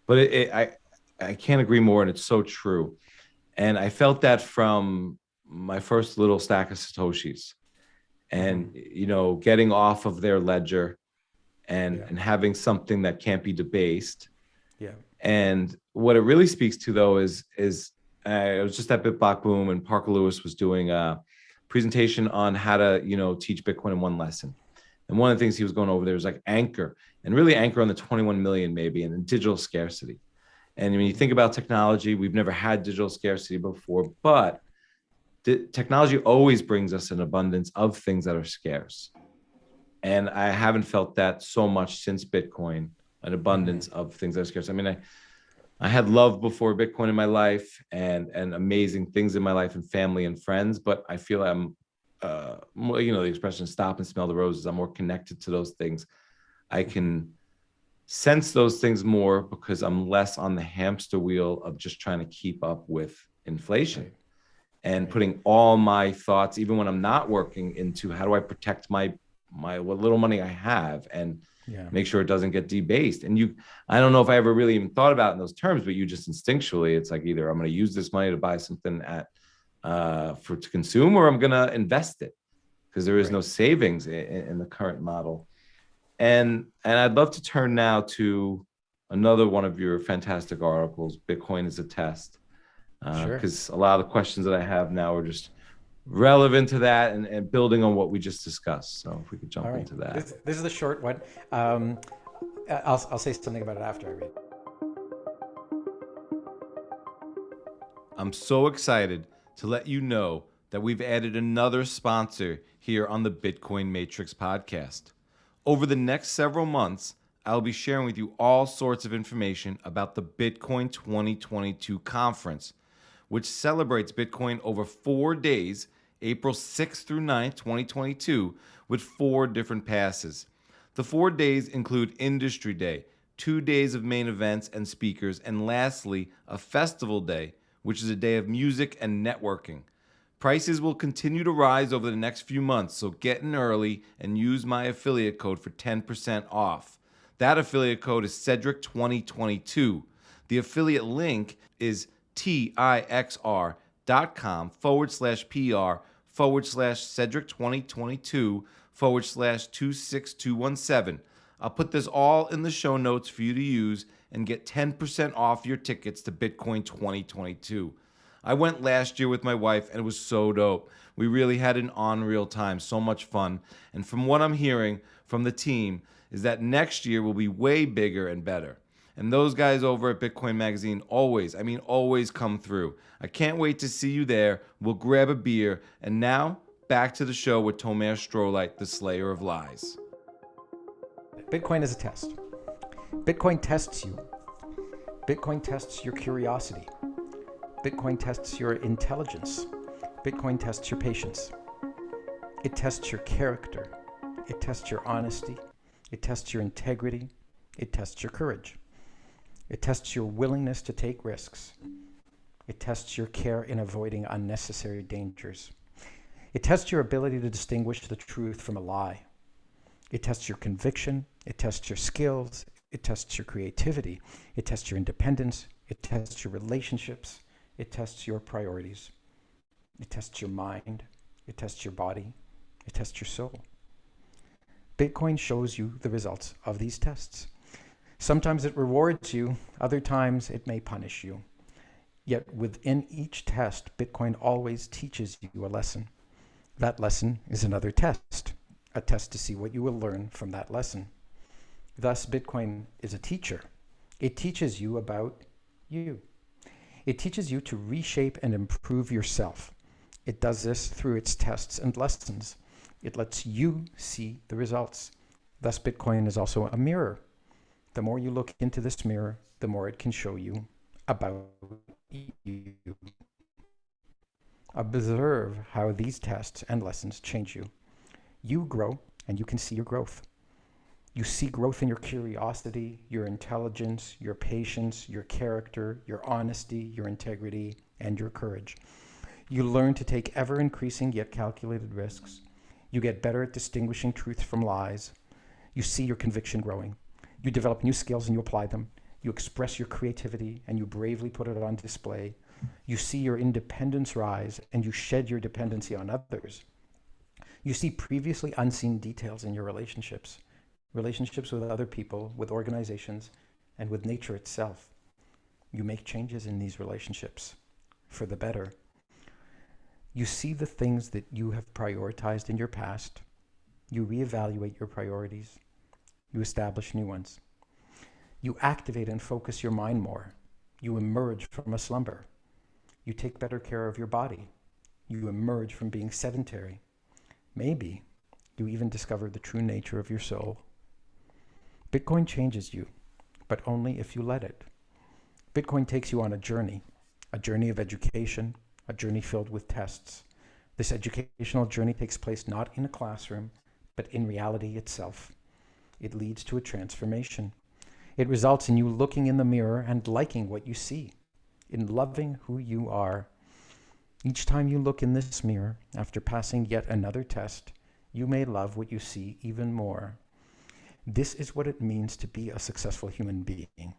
But I can't agree more. And it's so true. And I felt that from my first little stack of Satoshis, and, getting off of their ledger and having something that can't be debased. Yeah. And what it really speaks to, though, is I was just at BitBlock Boom, and Parker Lewis was doing a presentation on how to, teach Bitcoin in one lesson. And one of the things he was going over there was anchor, and really anchor on the 21 million maybe, and digital scarcity. And when you think about technology, we've never had digital scarcity before, but technology always brings us an abundance of things that are scarce. And I haven't felt that so much since Bitcoin, an abundance of things that are scarce. I mean, I had love before Bitcoin in my life and amazing things in my life and family and friends, but I feel I'm, the expression stop and smell the roses. I'm more connected to those things. I can sense those things more because I'm less on the hamster wheel of just trying to keep up with inflation and putting all my thoughts, even when I'm not working, into how do I protect my what little money I have and make sure it doesn't get debased. And I don't know if I ever really even thought about it in those terms, but you just instinctually, it's like either I'm going to use this money to buy something to consume, or I'm going to invest it because there is no savings in the current model. And I'd love to turn now to another one of your fantastic articles, Bitcoin is a Test, because a lot of the questions that I have now are just relevant to that and building on what we just discussed. So if we could jump into that. This is the short one. I'll say something about it after I read. I'm so excited to let you know that we've added another sponsor here on the Bitcoin Matrix podcast. Over the next several months, I'll be sharing with you all sorts of information about the Bitcoin 2022 conference, which celebrates Bitcoin over 4 days, April 6th through 9th, 2022, with 4 different passes. The 4 days include Industry Day, 2 days of main events and speakers, and lastly, a Festival Day, which is a day of music and networking. Prices will continue to rise over the next few months, so get in early and use my affiliate code for 10% off. That affiliate code is Cedric2022. The affiliate link is tixr.com/PR/Cedric2022/26217. I'll put this all in the show notes for you to use and get 10% off your tickets to Bitcoin 2022. I went last year with my wife and it was so dope. We really had an unreal time, so much fun. And from what I'm hearing from the team is that next year will be way bigger and better. And those guys over at Bitcoin Magazine always come through. I can't wait to see you there. We'll grab a beer. And now, back to the show with Tomer Strolight, the Slayer of Lies. Bitcoin is a test. Bitcoin tests you. Bitcoin tests your curiosity. Bitcoin tests your intelligence. Bitcoin tests your patience. It tests your character. It tests your honesty. It tests your integrity. It tests your courage. It tests your willingness to take risks. It tests your care in avoiding unnecessary dangers. It tests your ability to distinguish the truth from a lie. It tests your conviction. It tests your skills. It tests your creativity. It tests your independence. It tests your relationships. It tests your priorities. It tests your mind. It tests your body. It tests your soul. Bitcoin shows you the results of these tests. Sometimes it rewards you. Other times it may punish you. Yet within each test, Bitcoin always teaches you a lesson. That lesson is another test, a test to see what you will learn from that lesson. Thus, Bitcoin is a teacher. It teaches you about you. It teaches you to reshape and improve yourself. It does this through its tests and lessons. It lets you see the results. Thus, Bitcoin is also a mirror. The more you look into this mirror, the more it can show you about you. Observe how these tests and lessons change you. You grow, and you can see your growth. You see growth in your curiosity, your intelligence, your patience, your character, your honesty, your integrity, and your courage. You learn to take ever-increasing yet calculated risks. You get better at distinguishing truth from lies. You see your conviction growing. You develop new skills and you apply them. You express your creativity and you bravely put it on display. You see your independence rise and you shed your dependency on others. You see previously unseen details in your relationships with other people, with organizations, and with nature itself. You make changes in these relationships for the better. You see the things that you have prioritized in your past. You reevaluate your priorities. You establish new ones. You activate and focus your mind more. You emerge from a slumber. You take better care of your body. you emerge from being sedentary. Maybe you even discover the true nature of your soul. Bitcoin changes you, but only if you let it. Bitcoin takes you on a journey of education, a journey filled with tests. This educational journey takes place not in a classroom, but in reality itself. It leads to a transformation. It results in you looking in the mirror and liking what you see, in loving who you are. Each time you look in this mirror, after passing yet another test, you may love what you see even more. This is what it means to be a successful human being,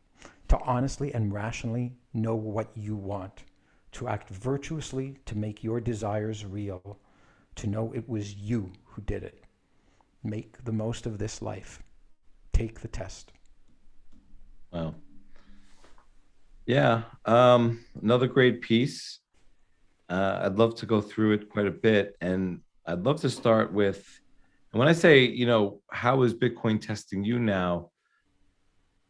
to honestly and rationally know what you want, to act virtuously to make your desires real, to know it was you who did it. Make the most of this life. Take the test. Wow. Yeah. Another great piece. I'd love to go through it quite a bit. And I'd love to start with, and when I say, how is Bitcoin testing you now?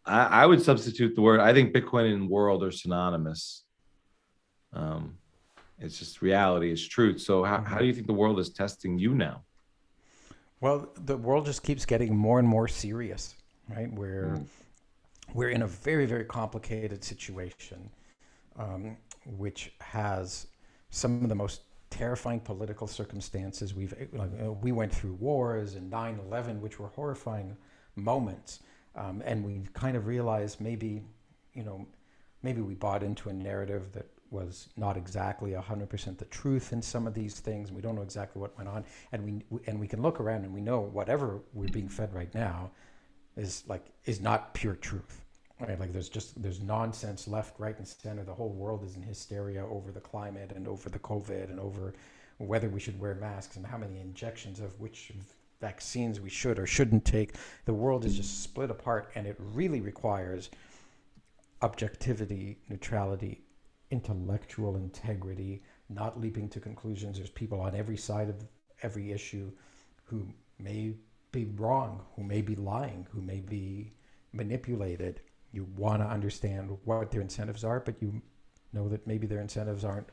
I would substitute the word, I think Bitcoin and world are synonymous. It's just reality, it's truth. So how do you think the world is testing you now? Well, the world just keeps getting more and more serious, right? We're in a very, very complicated situation, which has some of the most terrifying political circumstances. We went through wars and 9/11, which were horrifying moments, and we kind of realized maybe we bought into a narrative that was not exactly 100% the truth in some of these things. We don't know exactly what went on, and we can look around and we know whatever we're being fed right now is not pure truth. Right? Like there's nonsense left, right, and center. The whole world is in hysteria over the climate and over the COVID and over whether we should wear masks and how many injections of which vaccines we should or shouldn't take. The world is just split apart, and it really requires objectivity, neutrality, intellectual integrity, not leaping to conclusions. There's people on every side of every issue who may be wrong, who may be lying, who may be manipulated. You want to understand what their incentives are, but you know that maybe their incentives aren't,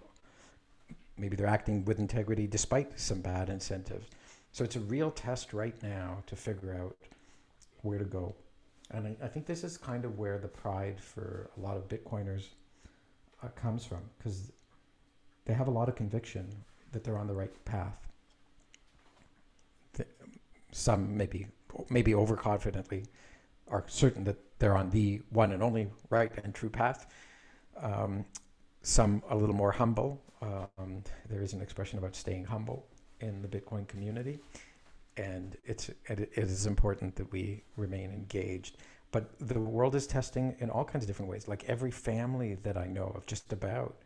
maybe they're acting with integrity despite some bad incentives. So it's a real test right now to figure out where to go. And I think this is kind of where the pride for a lot of Bitcoiners comes from, because they have a lot of conviction that they're on the right path. Some maybe overconfidently are certain that they're on the one and only right and true path. Some a little more humble. There is an expression about staying humble in the Bitcoin community, and it is important that we remain engaged. But the world is testing in all kinds of different ways. Like every family that I know of just about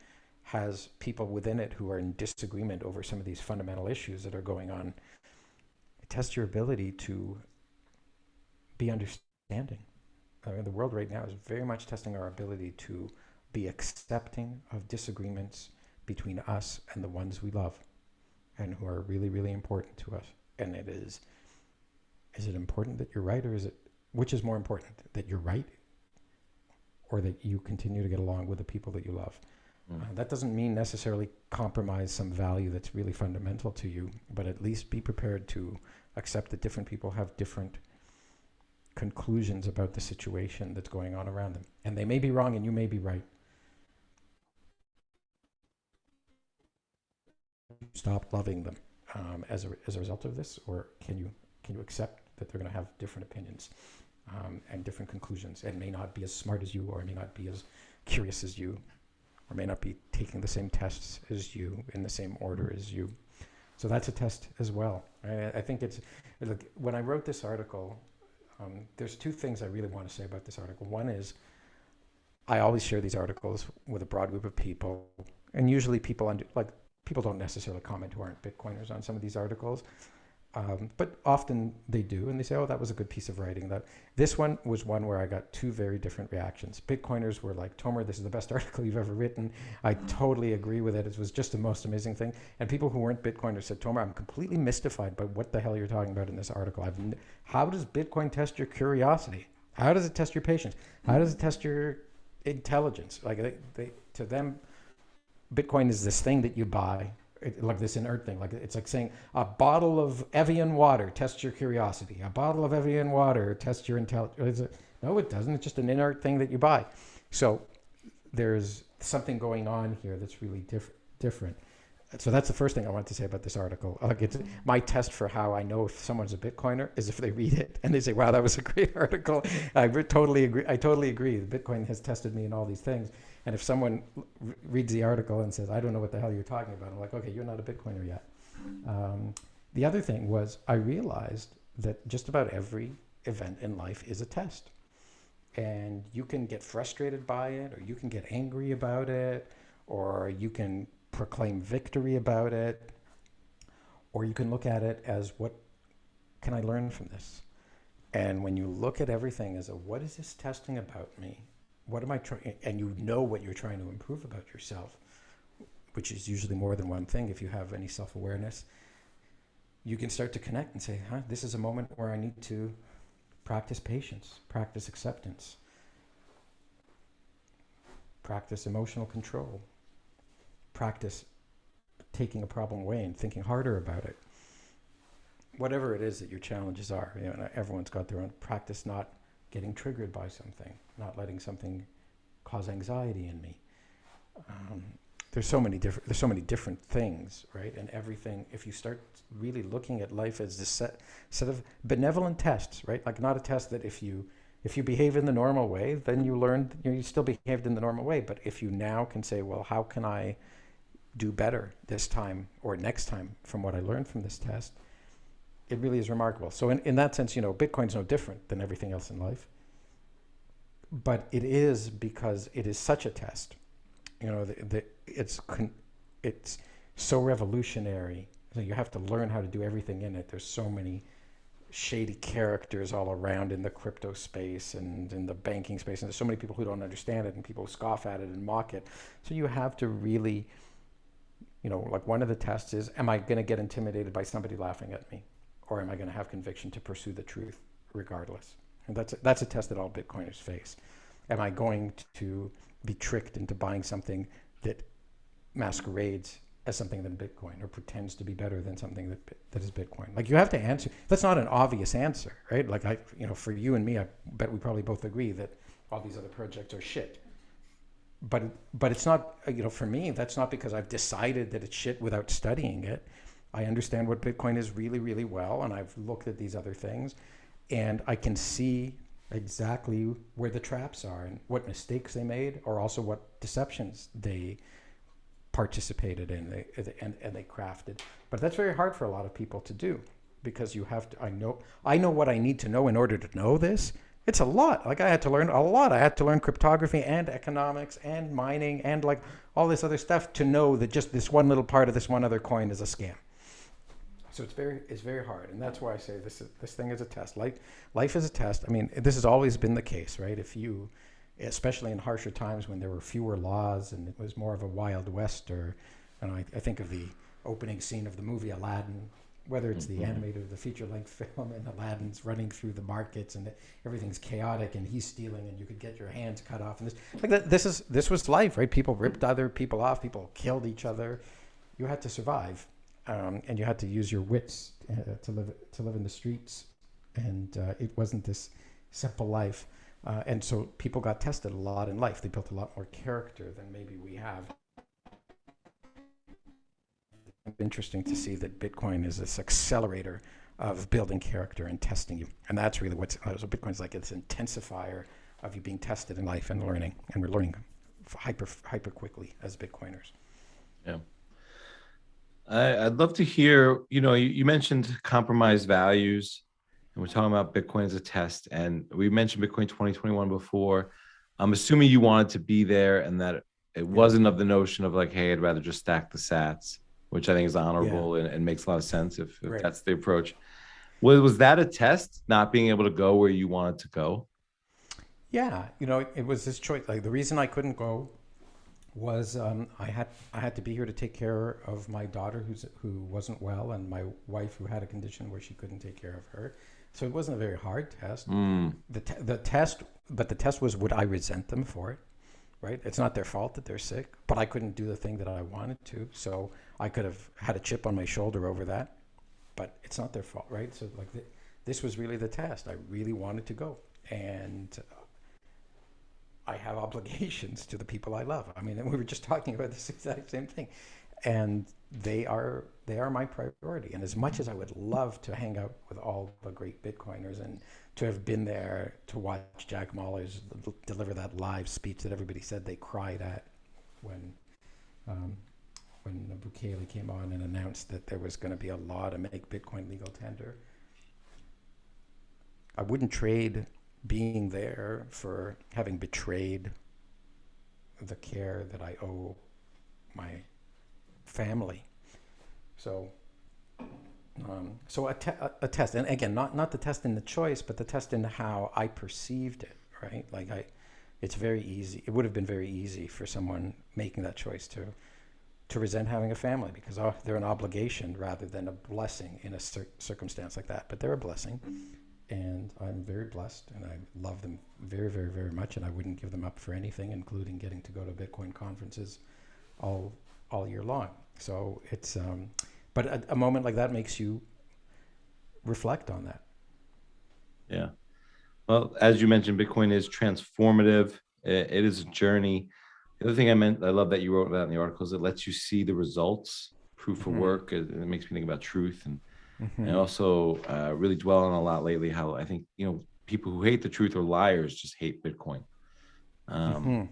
has people within it who are in disagreement over some of these fundamental issues that are going on. It tests your ability to be understanding. The world right now is very much testing our ability to be accepting of disagreements between us and the ones we love and who are really, really important to us. And is it important that you're right, or which is more important, that you're right or that you continue to get along with the people that you love? That doesn't mean necessarily compromise some value that's really fundamental to you, but at least be prepared to accept that different people have different conclusions about the situation that's going on around them. And they may be wrong and you may be right. Stop loving them as a result of this, or can you accept that they're going to have different opinions and different conclusions, and may not be as smart as you, or may not be as curious as you, or may not be taking the same tests as you in the same order as you. So that's a test as well. I think when I wrote this article, there's two things I really want to say about this article. One is I always share these articles with a broad group of people, and usually people don't necessarily comment who aren't Bitcoiners on some of these articles, but often they do, and they say, "Oh, that was a good piece of writing." This one was one where I got two very different reactions. Bitcoiners were like, "Tomer, this is the best article you've ever written. I totally agree with it. It was just the most amazing thing." And people who weren't Bitcoiners said, "Tomer, I'm completely mystified by what the hell you're talking about in this article. How does Bitcoin test your curiosity? How does it test your patience? How does it test your intelligence?" Like to them, Bitcoin is this thing that you buy Like this inert thing. Like it's like saying a bottle of Evian water tests your curiosity. A bottle of Evian water tests your intelligence. No, it doesn't. It's just an inert thing that you buy. So there's something going on here that's really different. So that's the first thing I want to say about this article. Like it's my test for how I know if someone's a Bitcoiner is if they read it and they say, "Wow, that was a great article." I totally agree. I totally agree. Bitcoin has tested me in all these things. And if someone reads the article and says, "I don't know what the hell you're talking about," I'm like, "Okay, you're not a Bitcoiner yet." The other thing was I realized that just about every event in life is a test, and you can get frustrated by it, or you can get angry about it, or you can proclaim victory about it, or you can look at it as, what can I learn from this? And when you look at everything as what is this testing about me? What am I trying? And you know what you're trying to improve about yourself, which is usually more than one thing. If you have any self-awareness, you can start to connect and say, this is a moment where I need to practice patience, practice acceptance, practice emotional control, practice taking a problem away and thinking harder about it. Whatever it is that your challenges are, everyone's got their own practice, not getting triggered by something, not letting something cause anxiety in me. There's so many different things, right? And everything, if you start really looking at life as this set of benevolent tests, right? Like not a test that if you behave in the normal way, then you learned, you still behaved in the normal way. But if you now can say, well, how can I do better this time or next time from what I learned from this test, it really is remarkable. So in that sense, Bitcoin's no different than everything else in life. But it is because it is such a test. It's so revolutionary. So you have to learn how to do everything in it. There's so many shady characters all around in the crypto space and in the banking space. And there's so many people who don't understand it and people scoff at it and mock it. So you have to really, like one of the tests is, am I going to get intimidated by somebody laughing at me? Or am I going to have conviction to pursue the truth regardless? And that's a test that all Bitcoiners face. Am I going to be tricked into buying something that masquerades as something than Bitcoin or pretends to be better than something that is Bitcoin? Like you have to answer. That's not an obvious answer, right? Like for you and me, I bet we probably both agree that all these other projects are shit. But it's not, for me, that's not because I've decided that it's shit without studying it. I understand what Bitcoin is really, really well, and I've looked at these other things, and I can see exactly where the traps are and what mistakes they made, or also what deceptions they participated in and they crafted. But that's very hard for a lot of people to do, because you have to, I know what I need to know in order to know this. It's a lot. Like I had to learn a lot. I had to learn cryptography and economics and mining and like all this other stuff to know that just this one little part of this one other coin is a scam. So it's very hard, and that's why I say this thing is a test. Life is a test. I mean, this has always been the case, right? Especially in harsher times when there were fewer laws and it was more of a Wild West, I think of the opening scene of the movie Aladdin, whether it's the animated or the feature-length film, and Aladdin's running through the markets and everything's chaotic and he's stealing and you could get your hands cut off. And this was life, right? People ripped other people off. People killed each other. You had to survive. And you had to use your wits to live in the streets, and it wasn't this simple life. And so people got tested a lot in life. They built a lot more character than maybe we have. It's interesting to see that Bitcoin is this accelerator of building character and testing you, and that's really so Bitcoin's like it's an intensifier of you being tested in life and learning, and we're learning hyper quickly as Bitcoiners. Yeah. I'd love to hear, you mentioned compromised values, and we're talking about Bitcoin as a test, and we mentioned Bitcoin 2021 before. I'm assuming you wanted to be there and that it wasn't of the notion of like, hey, I'd rather just stack the sats, which I think is honorable and makes a lot of sense if right. That's the approach. Was that a test, not being able to go where you wanted to go? Yeah, it was this choice. Like the reason I couldn't go was I had to be here to take care of my daughter who wasn't well, and my wife who had a condition where she couldn't take care of her. So it wasn't a very hard test. The test was, would I resent them for it? right? It's not their fault that they're sick, but I couldn't do the thing that I wanted to. So I could have had a chip on my shoulder over that, but it's not their fault, right? So like this was really the test. I really wanted to go. And I have obligations to the people I love. I mean, and we were just talking about this exact same thing. And they are my priority. And as much as I would love to hang out with all the great Bitcoiners and to have been there to watch Jack Mallers deliver that live speech that everybody said they cried at when Bukele came on and announced that there was going to be a law to make Bitcoin legal tender, I wouldn't trade being there for having betrayed the care that I owe my family. So a test, and again, not the test in the choice, but the test in how I perceived it, right? Like it's very easy. It would have been very easy for someone making that choice to resent having a family because they're an obligation rather than a blessing in a circumstance like that. But they're a blessing, and I'm very blessed, and I love them very, very, very much, and I wouldn't give them up for anything, including getting to go to Bitcoin conferences all year long. So it's, but a moment like that makes you reflect on that. Yeah. Well, as you mentioned, Bitcoin is transformative. It is a journey. The other thing I love that you wrote about in the article is it lets you see the results, proof of work. It makes me think about truth. And I also really dwell on a lot lately how I think, people who hate the truth or liars just hate Bitcoin. And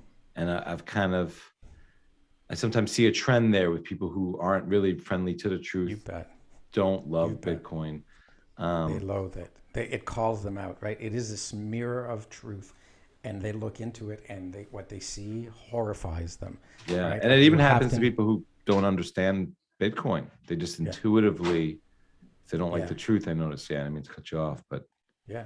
I sometimes see a trend there with people who aren't really friendly to the truth. You bet. Don't love Bitcoin. They loathe it. It calls them out, right? It is this mirror of truth, and they look into it, and what they see horrifies them. Yeah, right? and it even happens to people who don't understand Bitcoin. They just intuitively, if they don't like the truth, I notice. Yeah, I mean to cut you off, but yeah.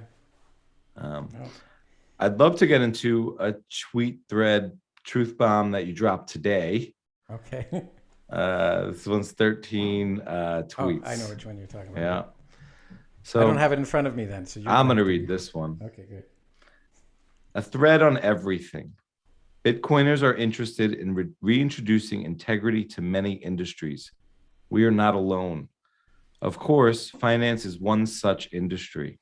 I'd love to get into a tweet thread truth bomb that you dropped today. Okay. This one's 13 tweets. Oh, I know which one you're talking about. Yeah. So I don't have it in front of me then. So I'm going to read this one. Okay, good. A thread on everything. Bitcoiners are interested in reintroducing integrity to many industries. We are not alone. Of course, finance is one such industry.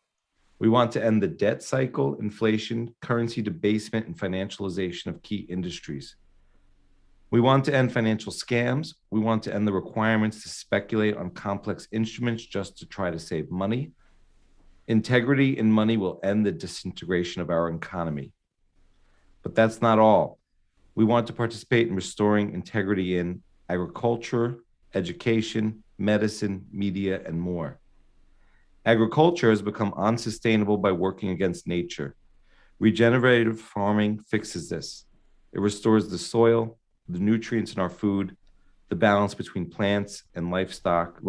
We want to end the debt cycle, inflation, currency debasement, and financialization of key industries. We want to end financial scams. We want to end the requirements to speculate on complex instruments just to try to save money. Integrity in money will end the disintegration of our economy. But that's not all. We want to participate in restoring integrity in agriculture, education, medicine, media, and more. Agriculture has become unsustainable by working against nature. Regenerative farming fixes this. It restores the soil, the nutrients in our food, the balance between plants and livestock.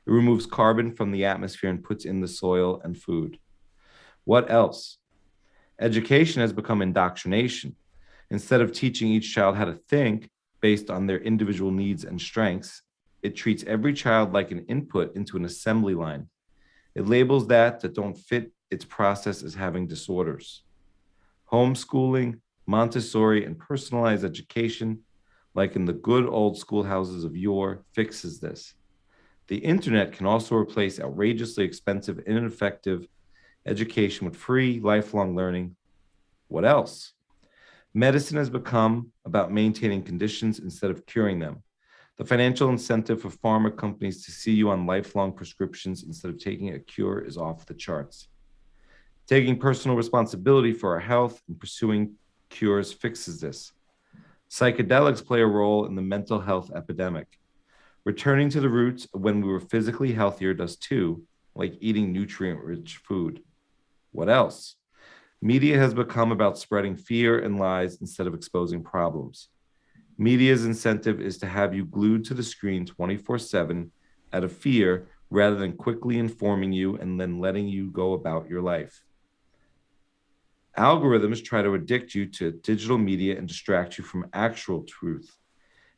It removes carbon from the atmosphere and puts in the soil and food. What else? Education has become indoctrination. Instead of teaching each child how to think based on their individual needs and strengths, it treats every child like an input into an assembly line. It labels that don't fit its process as having disorders. Homeschooling, Montessori, and personalized education, like in the good old schoolhouses of yore, fixes this. The internet can also replace outrageously expensive and ineffective education with free, lifelong learning. What else? Medicine has become about maintaining conditions instead of curing them. The financial incentive for pharma companies to see you on lifelong prescriptions instead of taking a cure is off the charts. Taking personal responsibility for our health and pursuing cures fixes this. Psychedelics play a role in the mental health epidemic. Returning to the roots of when we were physically healthier does too, like eating nutrient-rich food. What else? Media has become about spreading fear and lies instead of exposing problems. Media's incentive is to have you glued to the screen 24/7 out of fear rather than quickly informing you and then letting you go about your life. Algorithms try to addict you to digital media and distract you from actual truth.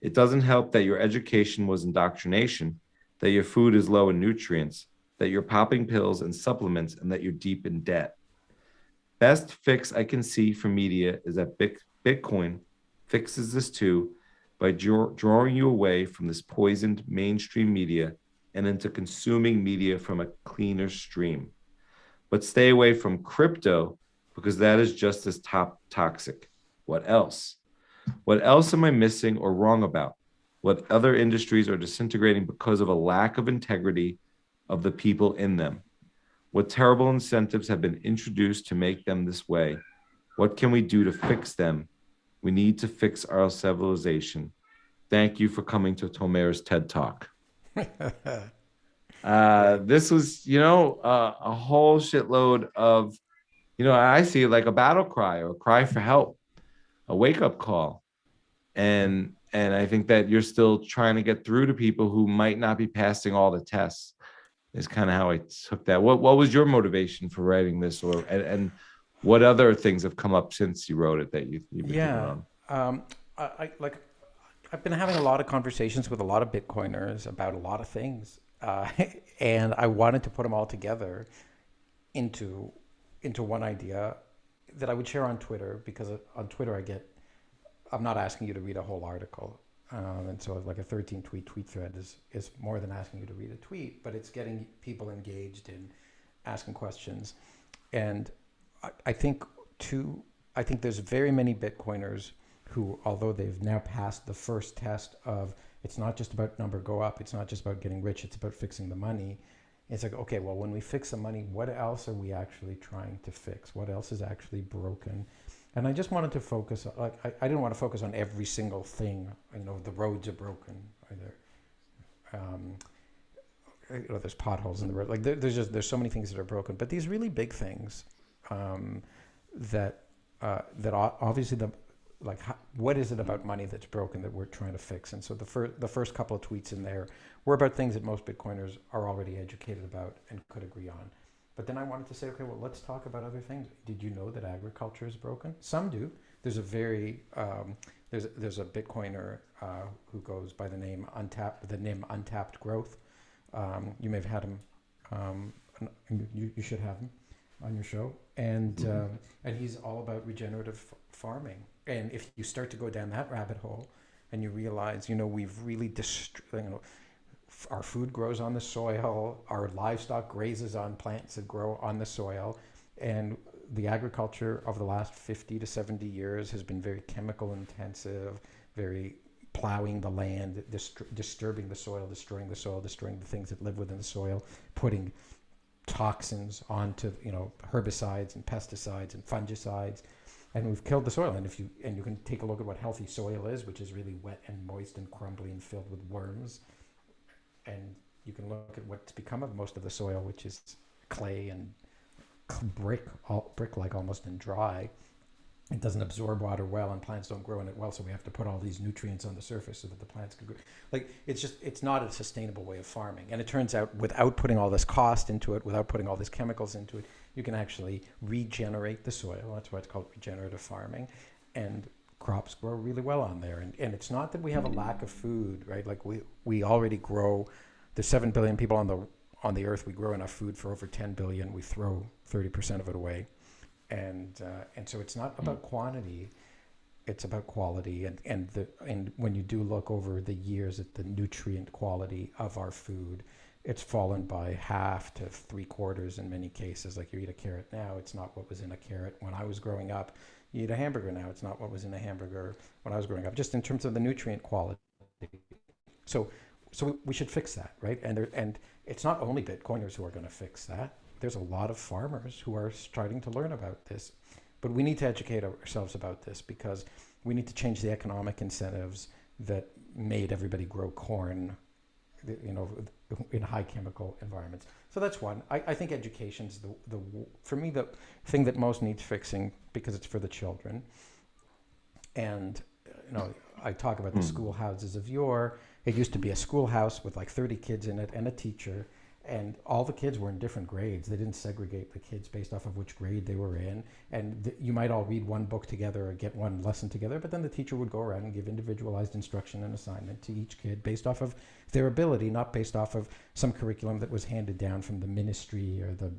It doesn't help that your education was indoctrination, that your food is low in nutrients, that you're popping pills and supplements, and that you're deep in debt. Best fix I can see for media is that Bitcoin fixes this too by drawing you away from this poisoned mainstream media and into consuming media from a cleaner stream. But stay away from crypto because that is just as toxic. What else? What else am I missing or wrong about? What other industries are disintegrating because of a lack of integrity of the people in them? What terrible incentives have been introduced to make them this way? What can we do to fix them? We need to fix our civilization. Thank you for coming to Tomer's TED Talk. This was, a whole shitload of, I see it like a battle cry or a cry for help, a wake up call. And I think that you're still trying to get through to people who might not be passing all the tests is kind of how I took that. What was your motivation for writing this, and what other things have come up since you wrote it that you've been thinking on? I've been having a lot of conversations with a lot of Bitcoiners about a lot of things, and I wanted to put them all together into one idea that I would share on Twitter, because on Twitter I'm not asking you to read a whole article. And so like a 13 tweet thread is more than asking you to read a tweet, but it's getting people engaged in asking questions. And I think there's very many Bitcoiners who, although they've now passed the first test of it's not just about number go up, it's not just about getting rich, it's about fixing the money. It's like, okay, well, when we fix the money, what else are we actually trying to fix? What else is actually broken? And I just wanted to focus, I didn't want to focus on every single thing. The roads are broken, there's potholes in the road. Like there's so many things that are broken, but these really big things that obviously what is it about money that's broken that we're trying to fix? And so the first couple of tweets in there were about things that most Bitcoiners are already educated about and could agree on. But then I wanted to say, okay, well, let's talk about other things. Did you know that agriculture is broken? Some do. There's a there's a Bitcoiner who goes by the name Untapped Growth. You may have had him. You should have him on your show. And he's all about regenerative farming. And if you start to go down that rabbit hole, and you realize, we've really our food grows on the soil, our livestock grazes on plants that grow on the soil, and the agriculture of the last 50 to 70 years has been very chemical intensive, very plowing the land, disturbing the soil, destroying the things that live within the soil, putting toxins onto, herbicides and pesticides and fungicides, and we've killed the soil. And you can take a look at what healthy soil is, which is really wet and moist and crumbly and filled with worms. And you can look at what's become of most of the soil, which is clay and brick-like almost, and dry. It doesn't absorb water well, and plants don't grow in it well, so we have to put all these nutrients on the surface so that the plants can grow. It's not a sustainable way of farming. And it turns out, without putting all this cost into it, without putting all these chemicals into it, you can actually regenerate the soil. That's why it's called regenerative farming. And crops grow really well on there. And it's not that we have a lack of food, right? Like we already grow. There's 7 billion people on the earth. We grow enough food for over 10 billion. We throw 30% of it away. And so it's not about quantity, it's about quality. And when you do look over the years at the nutrient quality of our food, it's fallen by half to 3/4 in many cases. Like, you eat a carrot now, it's not what was in a carrot when I was growing up. You eat a hamburger now, it's not what was in a hamburger when I was growing up, just in terms of the nutrient quality. So we should fix that, right? And it's not only Bitcoiners who are going to fix that. There's a lot of farmers who are starting to learn about this. But we need to educate ourselves about this, because we need to change the economic incentives that made everybody grow corn, in high chemical environments. So that's one. I think education's for me, the thing that most needs fixing, because it's for the children. And, I talk about the schoolhouses of yore. It used to be a schoolhouse with like 30 kids in it and a teacher. And all the kids were in different grades. They didn't segregate the kids based off of which grade they were in. And you might all read one book together or get one lesson together, but then the teacher would go around and give individualized instruction and assignment to each kid based off of their ability, not based off of some curriculum that was handed down from the ministry or the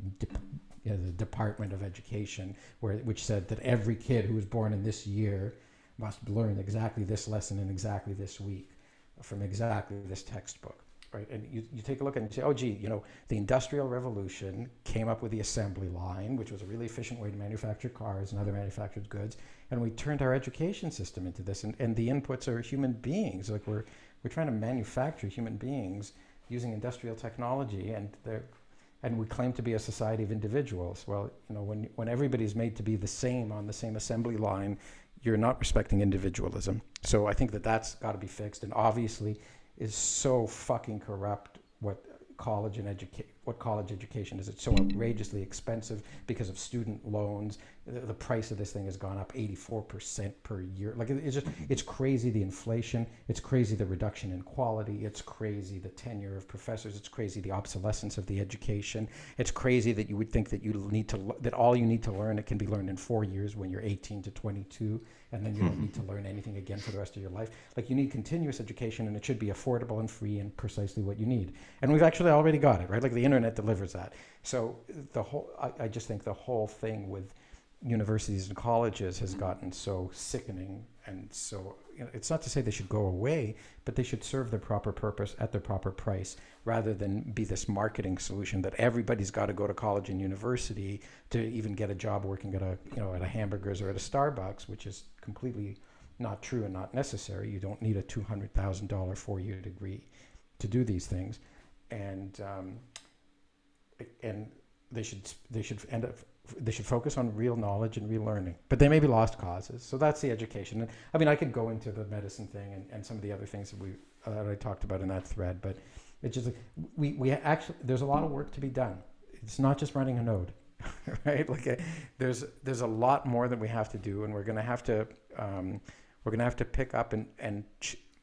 Department of Education, which said that every kid who was born in this year must learn exactly this lesson in exactly this week from exactly this textbook, right? And you take a look and say, oh, gee, the Industrial Revolution came up with the assembly line, which was a really efficient way to manufacture cars and other manufactured goods. And we turned our education system into this. And the inputs are human beings. Like we're trying to manufacture human beings using industrial technology, and we claim to be a society of individuals. Well, when everybody's made to be the same on the same assembly line, you're not respecting individualism. So I think that's got to be fixed. And obviously, is so fucking corrupt what college education is. It's so outrageously expensive because of student loans. The price of this thing has gone up 84% per year. Like it's crazy, the inflation. It's crazy, the reduction in quality. It's crazy, the tenure of professors. It's crazy, the obsolescence of the education. It's crazy that you would think that that all you need to learn, it can be learned in 4 years when you're 18 to 22, and then you don't need to learn anything again for the rest of your life. Like, you need continuous education, and it should be affordable and free and precisely what you need. And we've actually already got it, right? Like, the internet delivers that. So I just think the whole thing with universities and colleges has gotten so sickening, and so it's not to say they should go away, but they should serve their proper purpose at their proper price, rather than be this marketing solution that everybody's got to go to college and university to even get a job working at a hamburgers or at a Starbucks, which is completely not true and not necessary. You don't need a $200,000 4-year degree to do these things, and they should focus on real knowledge and real learning. But they may be lost causes. So that's the education. I mean, I could go into the medicine thing and some of the other things that I talked about in that thread, but it's just we actually, there's a lot of work to be done. It's not just running a node, right? Like there's a lot more that we have to do, and we're going to have to pick up and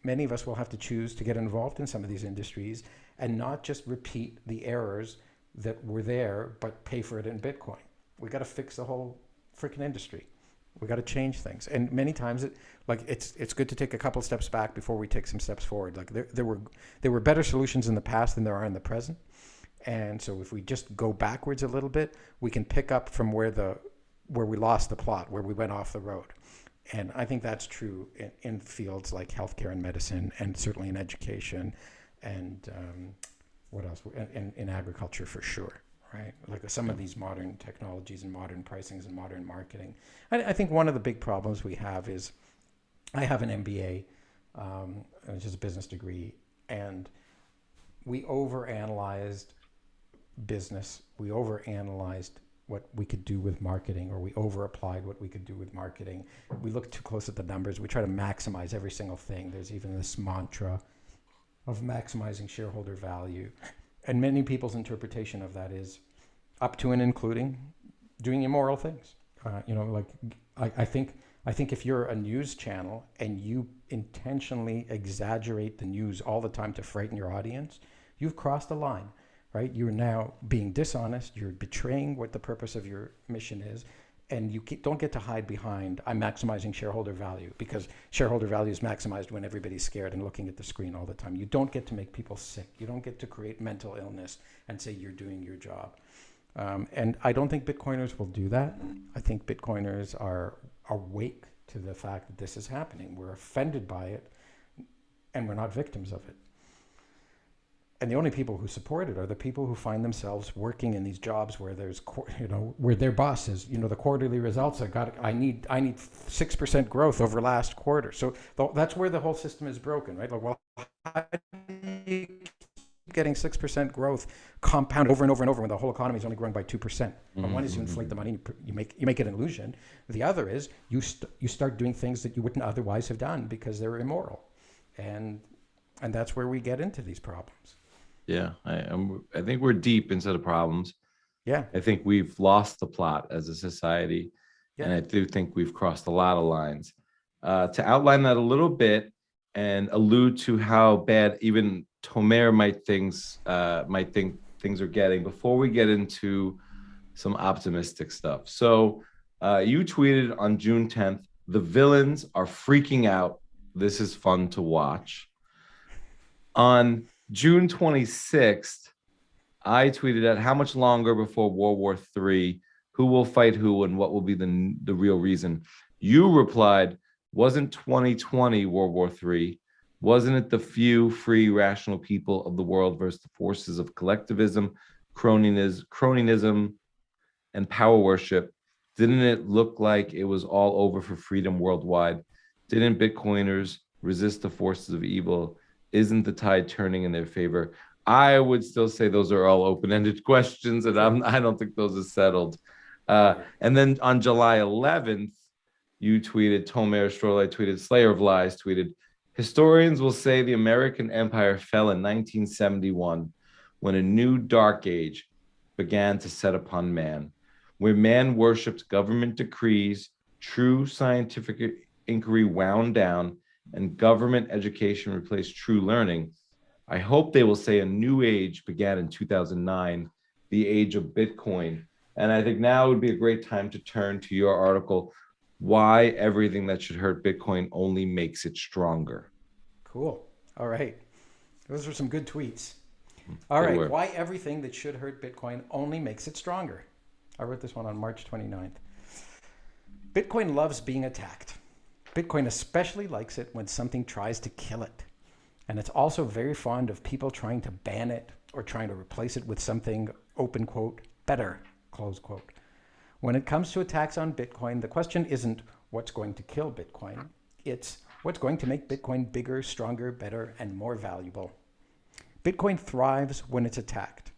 many of us will have to choose to get involved in some of these industries and not just repeat the errors that were there, but pay for it in Bitcoin. We got to fix the whole freaking industry. We got to change things. And many times it's good to take a couple steps back before we take some steps forward. Like there were better solutions in the past than there are in the present. And so if we just go backwards a little bit, we can pick up from where we lost the plot, where we went off the road. And I think that's true in fields like healthcare and medicine, and certainly in education, and what else? And in agriculture for sure. Right, like some of these modern technologies and modern pricings and modern marketing. I think one of the big problems we have is, I have an MBA, which is a business degree, and we overanalyzed business. We overanalyzed what we could do with marketing, or we overapplied what we could do with marketing. We looked too close at the numbers. We try to maximize every single thing. There's even this mantra of maximizing shareholder value. And many people's interpretation of that is up to and including doing immoral things. I think if you're a news channel and you intentionally exaggerate the news all the time to frighten your audience, you've crossed a line, right? You're now being dishonest. You're betraying what the purpose of your mission is. And you don't get to hide behind, I'm maximizing shareholder value, because shareholder value is maximized when everybody's scared and looking at the screen all the time. You don't get to make people sick. You don't get to create mental illness and say you're doing your job. And I don't think Bitcoiners will do that. I think Bitcoiners are awake to the fact that this is happening. We're offended by it, and we're not victims of it. And the only people who support it are the people who find themselves working in these jobs where there's, where their boss says, the quarterly results I need 6% growth over last quarter. So that's where the whole system is broken, right? Like, well, how do you keep getting 6% growth compound over and over and over when the whole economy is only growing by 2%? Well, one is you inflate the money, you make it an illusion. The other is you start doing things that you wouldn't otherwise have done because they're immoral, and that's where we get into these problems. Yeah, I think we're deep into the problems. Yeah. I think we've lost the plot as a society. Yeah. And I do think we've crossed a lot of lines. To outline that a little bit and allude to how bad even Tomer might think things are getting before we get into some optimistic stuff. So you tweeted on June 10th, "The villains are freaking out. This is fun to watch." On June 26th, I tweeted at, "How much longer before World War III? Who will fight who, and what will be the real reason?" You replied, Wasn't 2020 World War III? Wasn't it the few free, rational people of the world versus the forces of collectivism, cronyism, and power worship? Didn't it look like it was all over for freedom worldwide? Didn't Bitcoiners resist the forces of evil? Isn't the tide turning in their favor? I would still say those are all open-ended questions, and I don't think those are settled. And then on July 11th, you tweeted, Tomer Strolight tweeted, Slayer of Lies tweeted, historians will say the American empire fell in 1971 when a new dark age began to set upon man, where man worshipped government decrees, true scientific inquiry wound down, and government education replaced true learning. I hope they will say a new age began in 2009, the age of Bitcoin. And I think now would be a great time to turn to your article, Why Everything That Should Hurt Bitcoin Only Makes It Stronger. Cool. All right. Those were some good tweets. All right. Why everything that should hurt Bitcoin only makes it stronger. I wrote this one on March 29th. Bitcoin loves being attacked. Bitcoin especially likes it when something tries to kill it. And it's also very fond of people trying to ban it or trying to replace it with something, open quote, better, close quote. When it comes to attacks on Bitcoin, the question isn't what's going to kill Bitcoin. It's what's going to make Bitcoin bigger, stronger, better, and more valuable. Bitcoin thrives when it's attacked.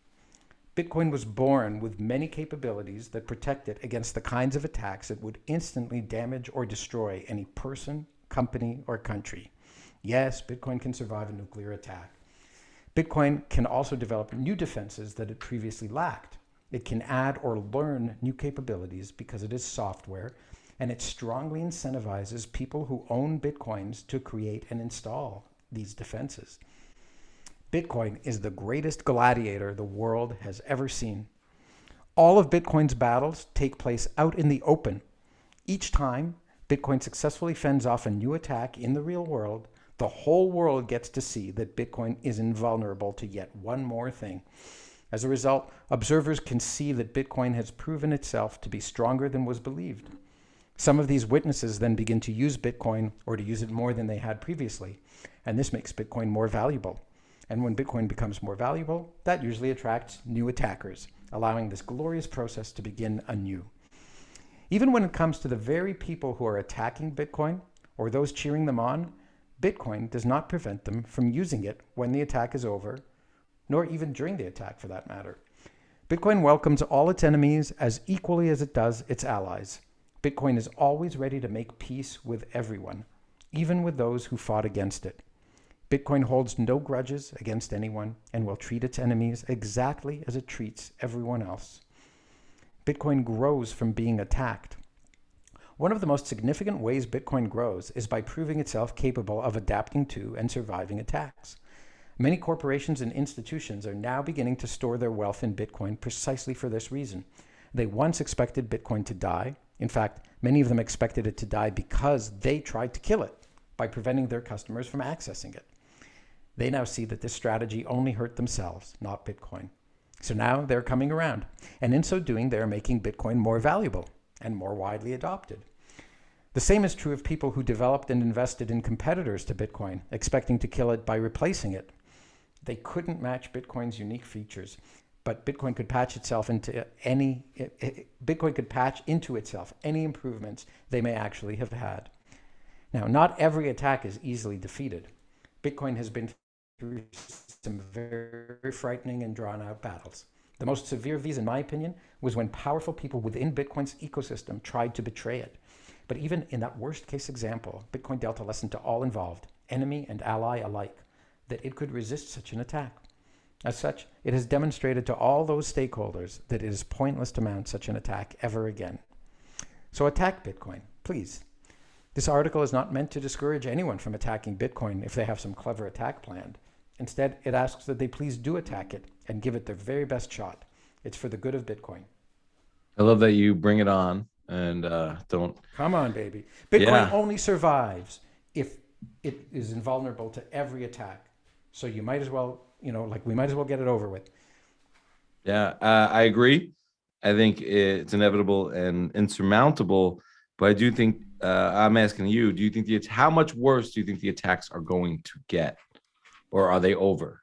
Bitcoin was born with many capabilities that protect it against the kinds of attacks that would instantly damage or destroy any person, company, or country. Yes, Bitcoin can survive a nuclear attack. Bitcoin can also develop new defenses that it previously lacked. It can add or learn new capabilities because it is software, and it strongly incentivizes people who own Bitcoins to create and install these defenses. Bitcoin is the greatest gladiator the world has ever seen. All of Bitcoin's battles take place out in the open. Each time Bitcoin successfully fends off a new attack in the real world, the whole world gets to see that Bitcoin is invulnerable to yet one more thing. As a result, observers can see that Bitcoin has proven itself to be stronger than was believed. Some of these witnesses then begin to use Bitcoin or to use it more than they had previously, and this makes Bitcoin more valuable. And when Bitcoin becomes more valuable, that usually attracts new attackers, allowing this glorious process to begin anew. Even when it comes to the very people who are attacking Bitcoin or those cheering them on, Bitcoin does not prevent them from using it when the attack is over, nor even during the attack for that matter. Bitcoin welcomes all its enemies as equally as it does its allies. Bitcoin is always ready to make peace with everyone, even with those who fought against it. Bitcoin holds no grudges against anyone and will treat its enemies exactly as it treats everyone else. Bitcoin grows from being attacked. One of the most significant ways Bitcoin grows is by proving itself capable of adapting to and surviving attacks. Many corporations and institutions are now beginning to store their wealth in Bitcoin precisely for this reason. They once expected Bitcoin to die. In fact, many of them expected it to die because they tried to kill it by preventing their customers from accessing it. They now see that this strategy only hurt themselves, not Bitcoin. So now they're coming around, and in so doing, they're making Bitcoin more valuable and more widely adopted. The same is true of people who developed and invested in competitors to Bitcoin, expecting to kill it by replacing it. They couldn't match Bitcoin's unique features, but Bitcoin could patch into itself any improvements they may actually have had. Now, not every attack is easily defeated. Bitcoin has been through some very frightening and drawn-out battles. The most severe of these, in my opinion, was when powerful people within Bitcoin's ecosystem tried to betray it. But even in that worst-case example, Bitcoin dealt a lesson to all involved, enemy and ally alike, that it could resist such an attack. As such, it has demonstrated to all those stakeholders that it is pointless to mount such an attack ever again. So attack Bitcoin, please. This article is not meant to discourage anyone from attacking Bitcoin if they have some clever attack planned. Instead, it asks that they please do attack it and give it their very best shot. It's for the good of Bitcoin. I love that you bring it on and don't. Come on, baby. Bitcoin only survives if it is invulnerable to every attack. So you might as well, we might as well get it over with. Yeah, I agree. I think it's inevitable and insurmountable. But I do think I'm asking you: do you think how much worse do you think the attacks are going to get, or are they over?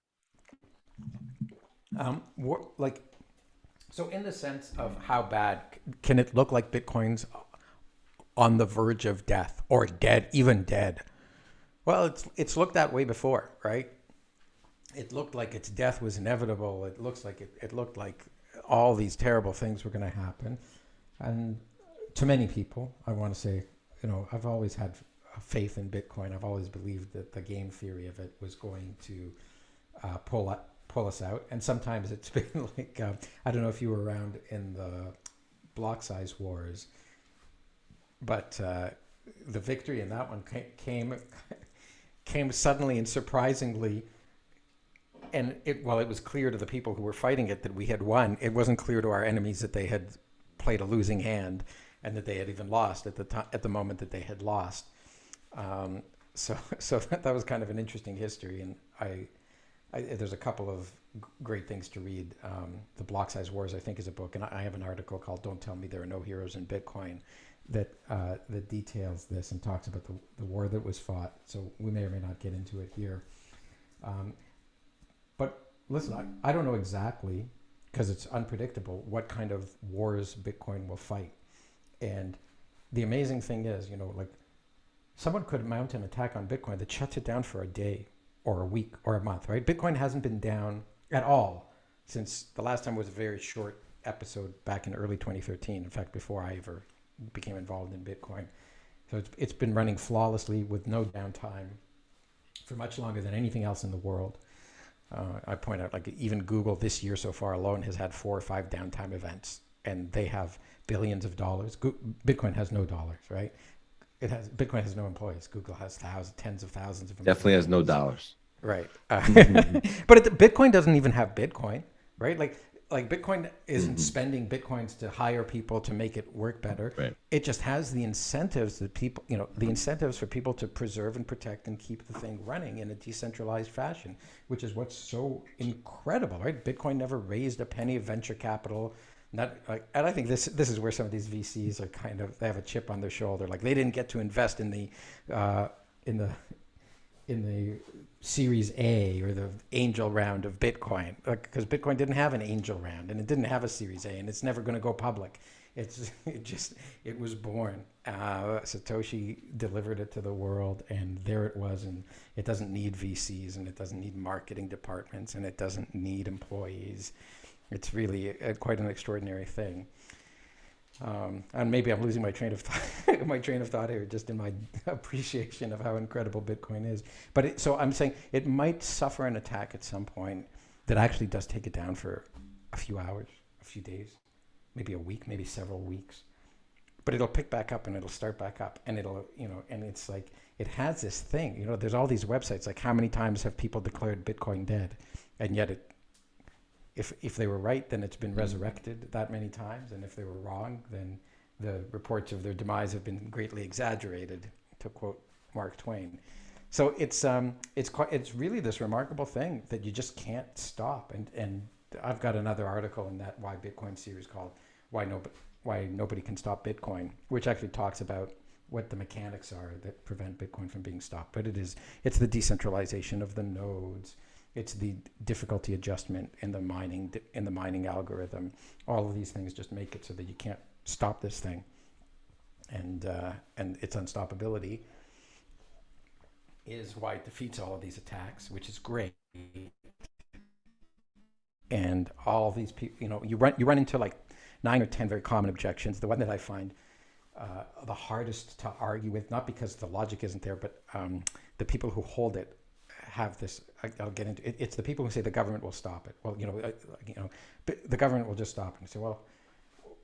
Like, so in the sense of how bad can it look like Bitcoin's on the verge of death or dead, even dead? Well, it's looked that way before, right? It looked like its death was inevitable. It looked like all these terrible things were going to happen. And to many people, I want to say, I've always had faith in Bitcoin. I've always believed that the game theory of it was going to pull us out. And sometimes it's been like, I don't know if you were around in the block size wars, but the victory in that one came suddenly and surprisingly. And it was clear to the people who were fighting it that we had won. It wasn't clear to our enemies that they had played a losing hand and that they had even lost at the moment that they had lost. So that was kind of an interesting history. And there's a couple of great things to read. The Block Size Wars, I think, is a book, and I have an article called "Don't Tell Me There Are No Heroes in Bitcoin" that details this and talks about the war that was fought. So we may or may not get into it here. But listen, I don't know exactly, because it's unpredictable, what kind of wars Bitcoin will fight. And the amazing thing is, like, someone could mount an attack on Bitcoin that shuts it down for a day or a week or a month, right? Bitcoin hasn't been down at all since the last time was a very short episode back in early 2013. In fact, before I ever became involved in Bitcoin. So it's been running flawlessly with no downtime for much longer than anything else in the world. I point out, like, even Google this year so far alone has had 4 or 5 downtime events, and they have billions of dollars. Bitcoin has no dollars, right? Bitcoin has no employees. Google has tens of thousands of employees. Definitely has no dollars. Right. But Bitcoin doesn't even have Bitcoin, right? Like Bitcoin isn't spending Bitcoins to hire people to make it work better. Right. It just has the incentives that people, the incentives for people to preserve and protect and keep the thing running in a decentralized fashion, which is what's so incredible, right? Bitcoin never raised a penny of venture capital. And I think this is where some of these VCs are they have a chip on their shoulder. Like, they didn't get to invest in the Series A or the angel round of Bitcoin, because Bitcoin didn't have an angel round and it didn't have a Series A, and it's never going to go public. It was born. Satoshi delivered it to the world, and there it was. And it doesn't need VCs, and it doesn't need marketing departments, and it doesn't need employees. It's really quite an extraordinary thing. And maybe I'm losing my train of thought here, just in my appreciation of how incredible Bitcoin is. But so I'm saying it might suffer an attack at some point that actually does take it down for a few hours, a few days, maybe a week, maybe several weeks. But it'll pick back up and it'll start back up, and and it's like, it has this thing, there's all these websites, like, how many times have people declared Bitcoin dead? And yet if they were right, then it's been resurrected that many times. And if they were wrong, then the reports of their demise have been greatly exaggerated, to quote Mark Twain. So it's really this remarkable thing that you just can't stop. And I've got another article in that Why Bitcoin series called Why Nobody Can Stop Bitcoin, which actually talks about what the mechanics are that prevent Bitcoin from being stopped. But it's the decentralization of the nodes. It's the difficulty adjustment in the mining algorithm. All of these things just make it so that you can't stop this thing, and its unstoppability is why it defeats all of these attacks, which is great. And all these people, you run into like 9 or 10 very common objections. The one that I find the hardest to argue with, not because the logic isn't there, but the people who hold it have this. I'll get into it. It's the people who say the government will stop it. Well, the government will just stop it. And say, well,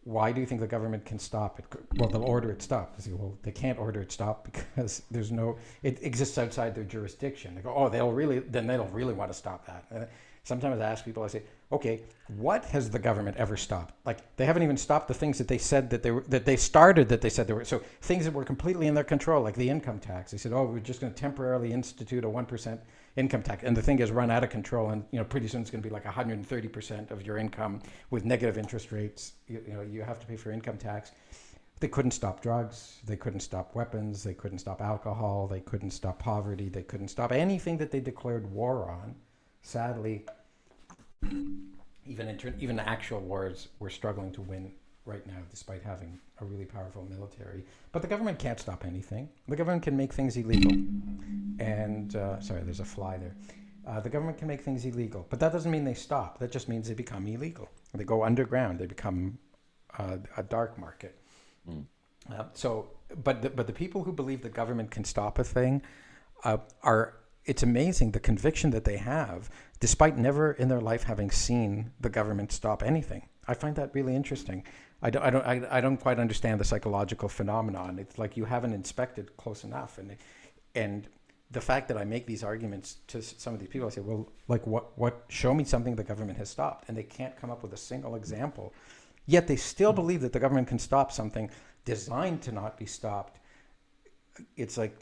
why do you think the government can stop it? Well, they'll order it stopped. I say, well, they can't order it stopped because it exists outside their jurisdiction. They go, oh, they don't really want to stop that. Sometimes I ask people, I say, okay, what has the government ever stopped? Like, they haven't even stopped the things that they said that they said they were. So things that were completely in their control, like the income tax. They said, oh, we're just going to temporarily institute a 1% income tax. And the thing has run out of control. And, pretty soon it's going to be like 130% of your income with negative interest rates. You have to pay for income tax. they couldn't stop drugs, they couldn't stop weapons, they couldn't stop alcohol, they couldn't stop poverty, they couldn't stop anything that they declared war on. Sadly, even actual wars we're struggling to win right now, despite having a really powerful military. But the government can't stop anything. The government can make things illegal. And, sorry, there's a fly there. The government can make things illegal, but that doesn't mean they stop. That just means they become illegal. They go underground. They become a dark market. But the people who believe the government can stop a thing it's amazing the conviction that they have, despite never in their life having seen the government stop anything. I find that really interesting. I don't quite understand the psychological phenomenon. It's like you haven't inspected close enough, and the fact that I make these arguments to some of these people, I say, well, like what? Show me something the government has stopped, and they can't come up with a single example. Yet they still believe that the government can stop something designed to not be stopped. It's like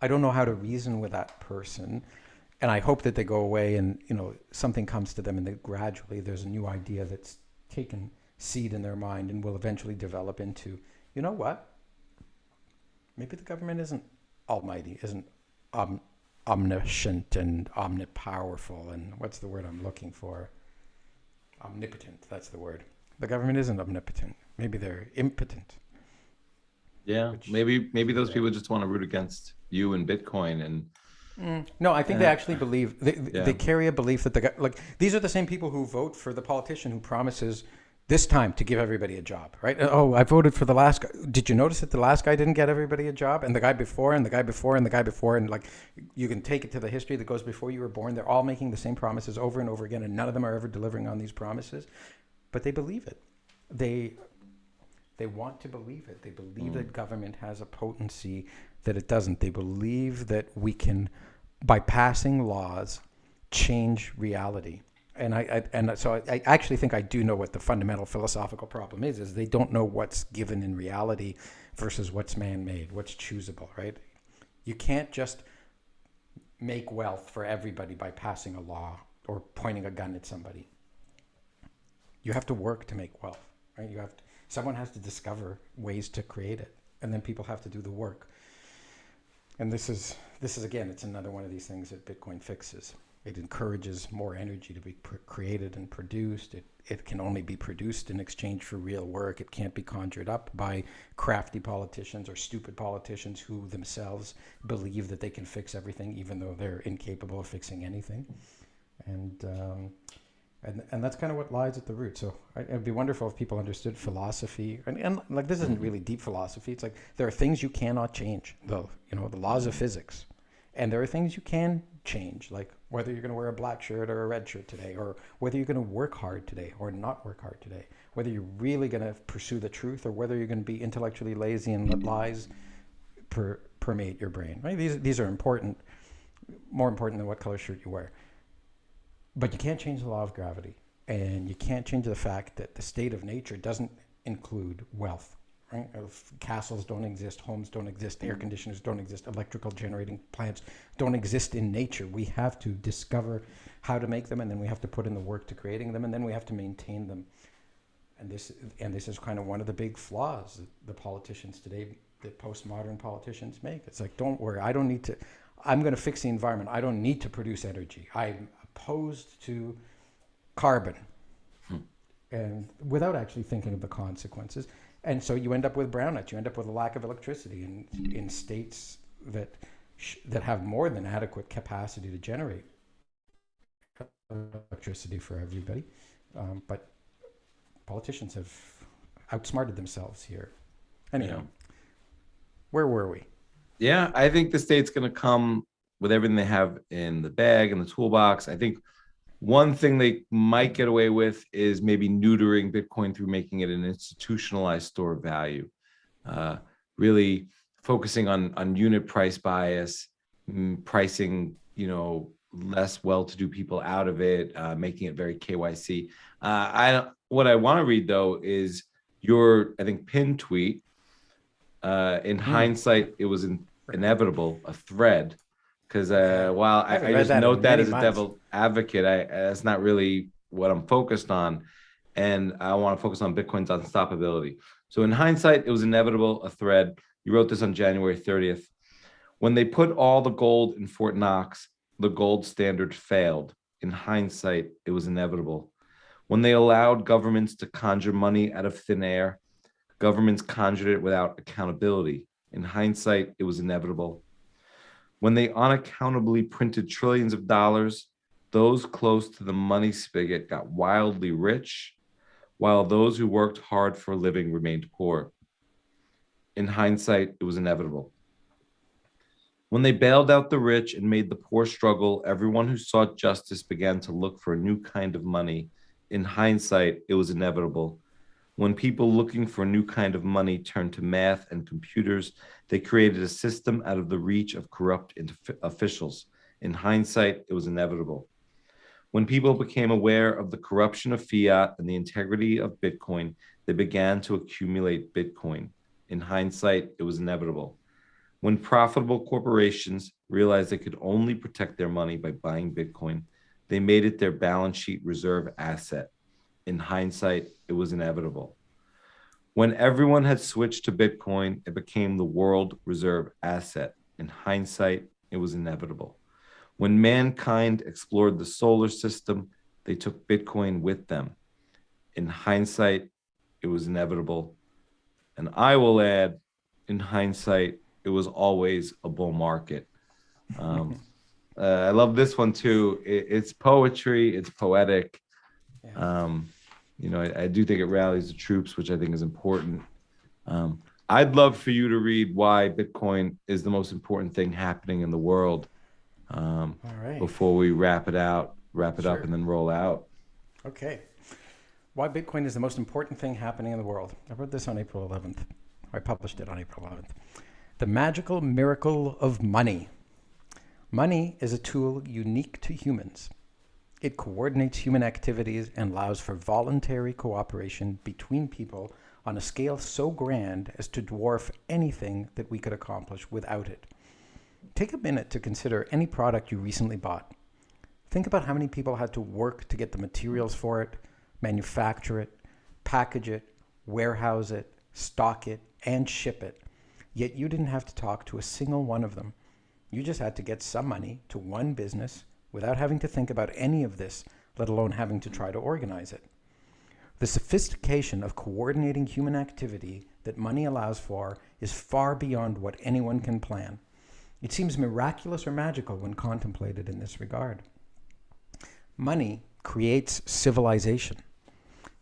I don't know how to reason with that person, and I hope that they go away and something comes to them, and that gradually there's a new idea that's taken seed in their mind and will eventually develop into, you know what? Maybe the government isn't almighty, isn't omniscient and omnipowerful, and what's the word I'm looking for? Omnipotent, that's the word. The government isn't omnipotent. Maybe they're impotent. Yeah, maybe those people just want to root against you and Bitcoin and. No, I think they actually believe they carry a belief that these are the same people who vote for the politician who promises this time to give everybody a job, right? Oh, I voted for the last guy. Did you notice that the last guy didn't get everybody a job, and the guy before, and the guy before, and the guy before, and like you can take it to the history that goes before you were born. They're all making the same promises over and over again, and none of them are ever delivering on these promises, but they believe it. They want to believe it. They believe that government has a potency that it doesn't. They believe that we can, by passing laws, change reality. And so I actually think I do know what the fundamental philosophical problem is they don't know what's given in reality versus what's man-made, what's choosable, right? You can't just make wealth for everybody by passing a law or pointing a gun at somebody. You have to work to make wealth, right? Someone has to discover ways to create it, and then people have to do the work. And this is again, it's another one of these things that Bitcoin fixes. It encourages more energy to be created and produced. It can only be produced in exchange for real work. It can't be conjured up by crafty politicians or stupid politicians who themselves believe that they can fix everything, even though they're incapable of fixing anything. And that's kind of what lies at the root. So it'd be wonderful if people understood philosophy. And like, this isn't really deep philosophy. It's like there are things you cannot change, though, the laws of physics. And there are things you can change, like whether you're going to wear a black shirt or a red shirt today, or whether you're going to work hard today or not work hard today, whether you're really going to pursue the truth or whether you're going to be intellectually lazy and let lies permeate your brain. Right? These are important, more important than what color shirt you wear. But you can't change the law of gravity, and you can't change the fact that the state of nature doesn't include wealth. Right? Castles don't exist, homes don't exist, air conditioners don't exist, electrical generating plants don't exist in nature. We have to discover how to make them, and then we have to put in the work to creating them, and then we have to maintain them. And this is kind of one of the big flaws that the politicians today, the postmodern politicians make. It's like, don't worry, I'm going to fix the environment. I don't need to produce energy. I'm opposed to carbon, and without actually thinking of the consequences. And so you end up with brownouts. You end up with a lack of electricity in states that have more than adequate capacity to generate electricity for everybody. But politicians have outsmarted themselves here. Anyhow, where were we? Yeah, I think the state's going to come with everything they have in the bag and the toolbox. I think one thing they might get away with is maybe neutering Bitcoin through making it an institutionalized store of value, really focusing on unit price bias, pricing, less well-to-do people out of it, making it very KYC. What I want to read though is your, I think, pinned tweet. In hindsight, it was inevitable, a thread. Because while I just note that as a devil advocate, that's not really what I'm focused on. And I want to focus on Bitcoin's unstoppability. So in hindsight, it was inevitable, a thread. You wrote this on January 30th. When they put all the gold in Fort Knox, the gold standard failed. In hindsight, it was inevitable. When they allowed governments to conjure money out of thin air, governments conjured it without accountability. In hindsight, it was inevitable. When they unaccountably printed trillions of dollars, those close to the money spigot got wildly rich, while those who worked hard for a living remained poor. In hindsight, it was inevitable. When they bailed out the rich and made the poor struggle, everyone who sought justice began to look for a new kind of money. In hindsight, it was inevitable. When people looking for a new kind of money turned to math and computers, they created a system out of the reach of corrupt officials. In hindsight, it was inevitable. When people became aware of the corruption of fiat and the integrity of Bitcoin, they began to accumulate Bitcoin. In hindsight, it was inevitable. When profitable corporations realized they could only protect their money by buying Bitcoin, they made it their balance sheet reserve asset. In hindsight, it was inevitable. When everyone had switched to Bitcoin, it became the world reserve asset. In hindsight, it was inevitable. When mankind explored the solar system, they took Bitcoin with them. In hindsight, it was inevitable. And I will add, in hindsight, it was always a bull market. I love this one too. It's poetry, it's poetic. Yeah. I do think it rallies the troops, which I think is important. I'd love for you to read why Bitcoin is the most important thing happening in the world. All right. Before we wrap it up, Sure. and then roll out. Okay. Why Bitcoin is the most important thing happening in the world. I wrote this on April 11th. I published it on April 11th. The magical miracle of money. Money is a tool unique to humans. It coordinates human activities and allows for voluntary cooperation between people on a scale so grand as to dwarf anything that we could accomplish without it. Take a minute to consider any product you recently bought. Think about how many people had to work to get the materials for it, manufacture it, package it, warehouse it, stock it, and ship it. Yet you didn't have to talk to a single one of them. You just had to get some money to one business without having to think about any of this, let alone having to try to organize it. The sophistication of coordinating human activity that money allows for is far beyond what anyone can plan. It seems miraculous or magical when contemplated in this regard. Money creates civilization.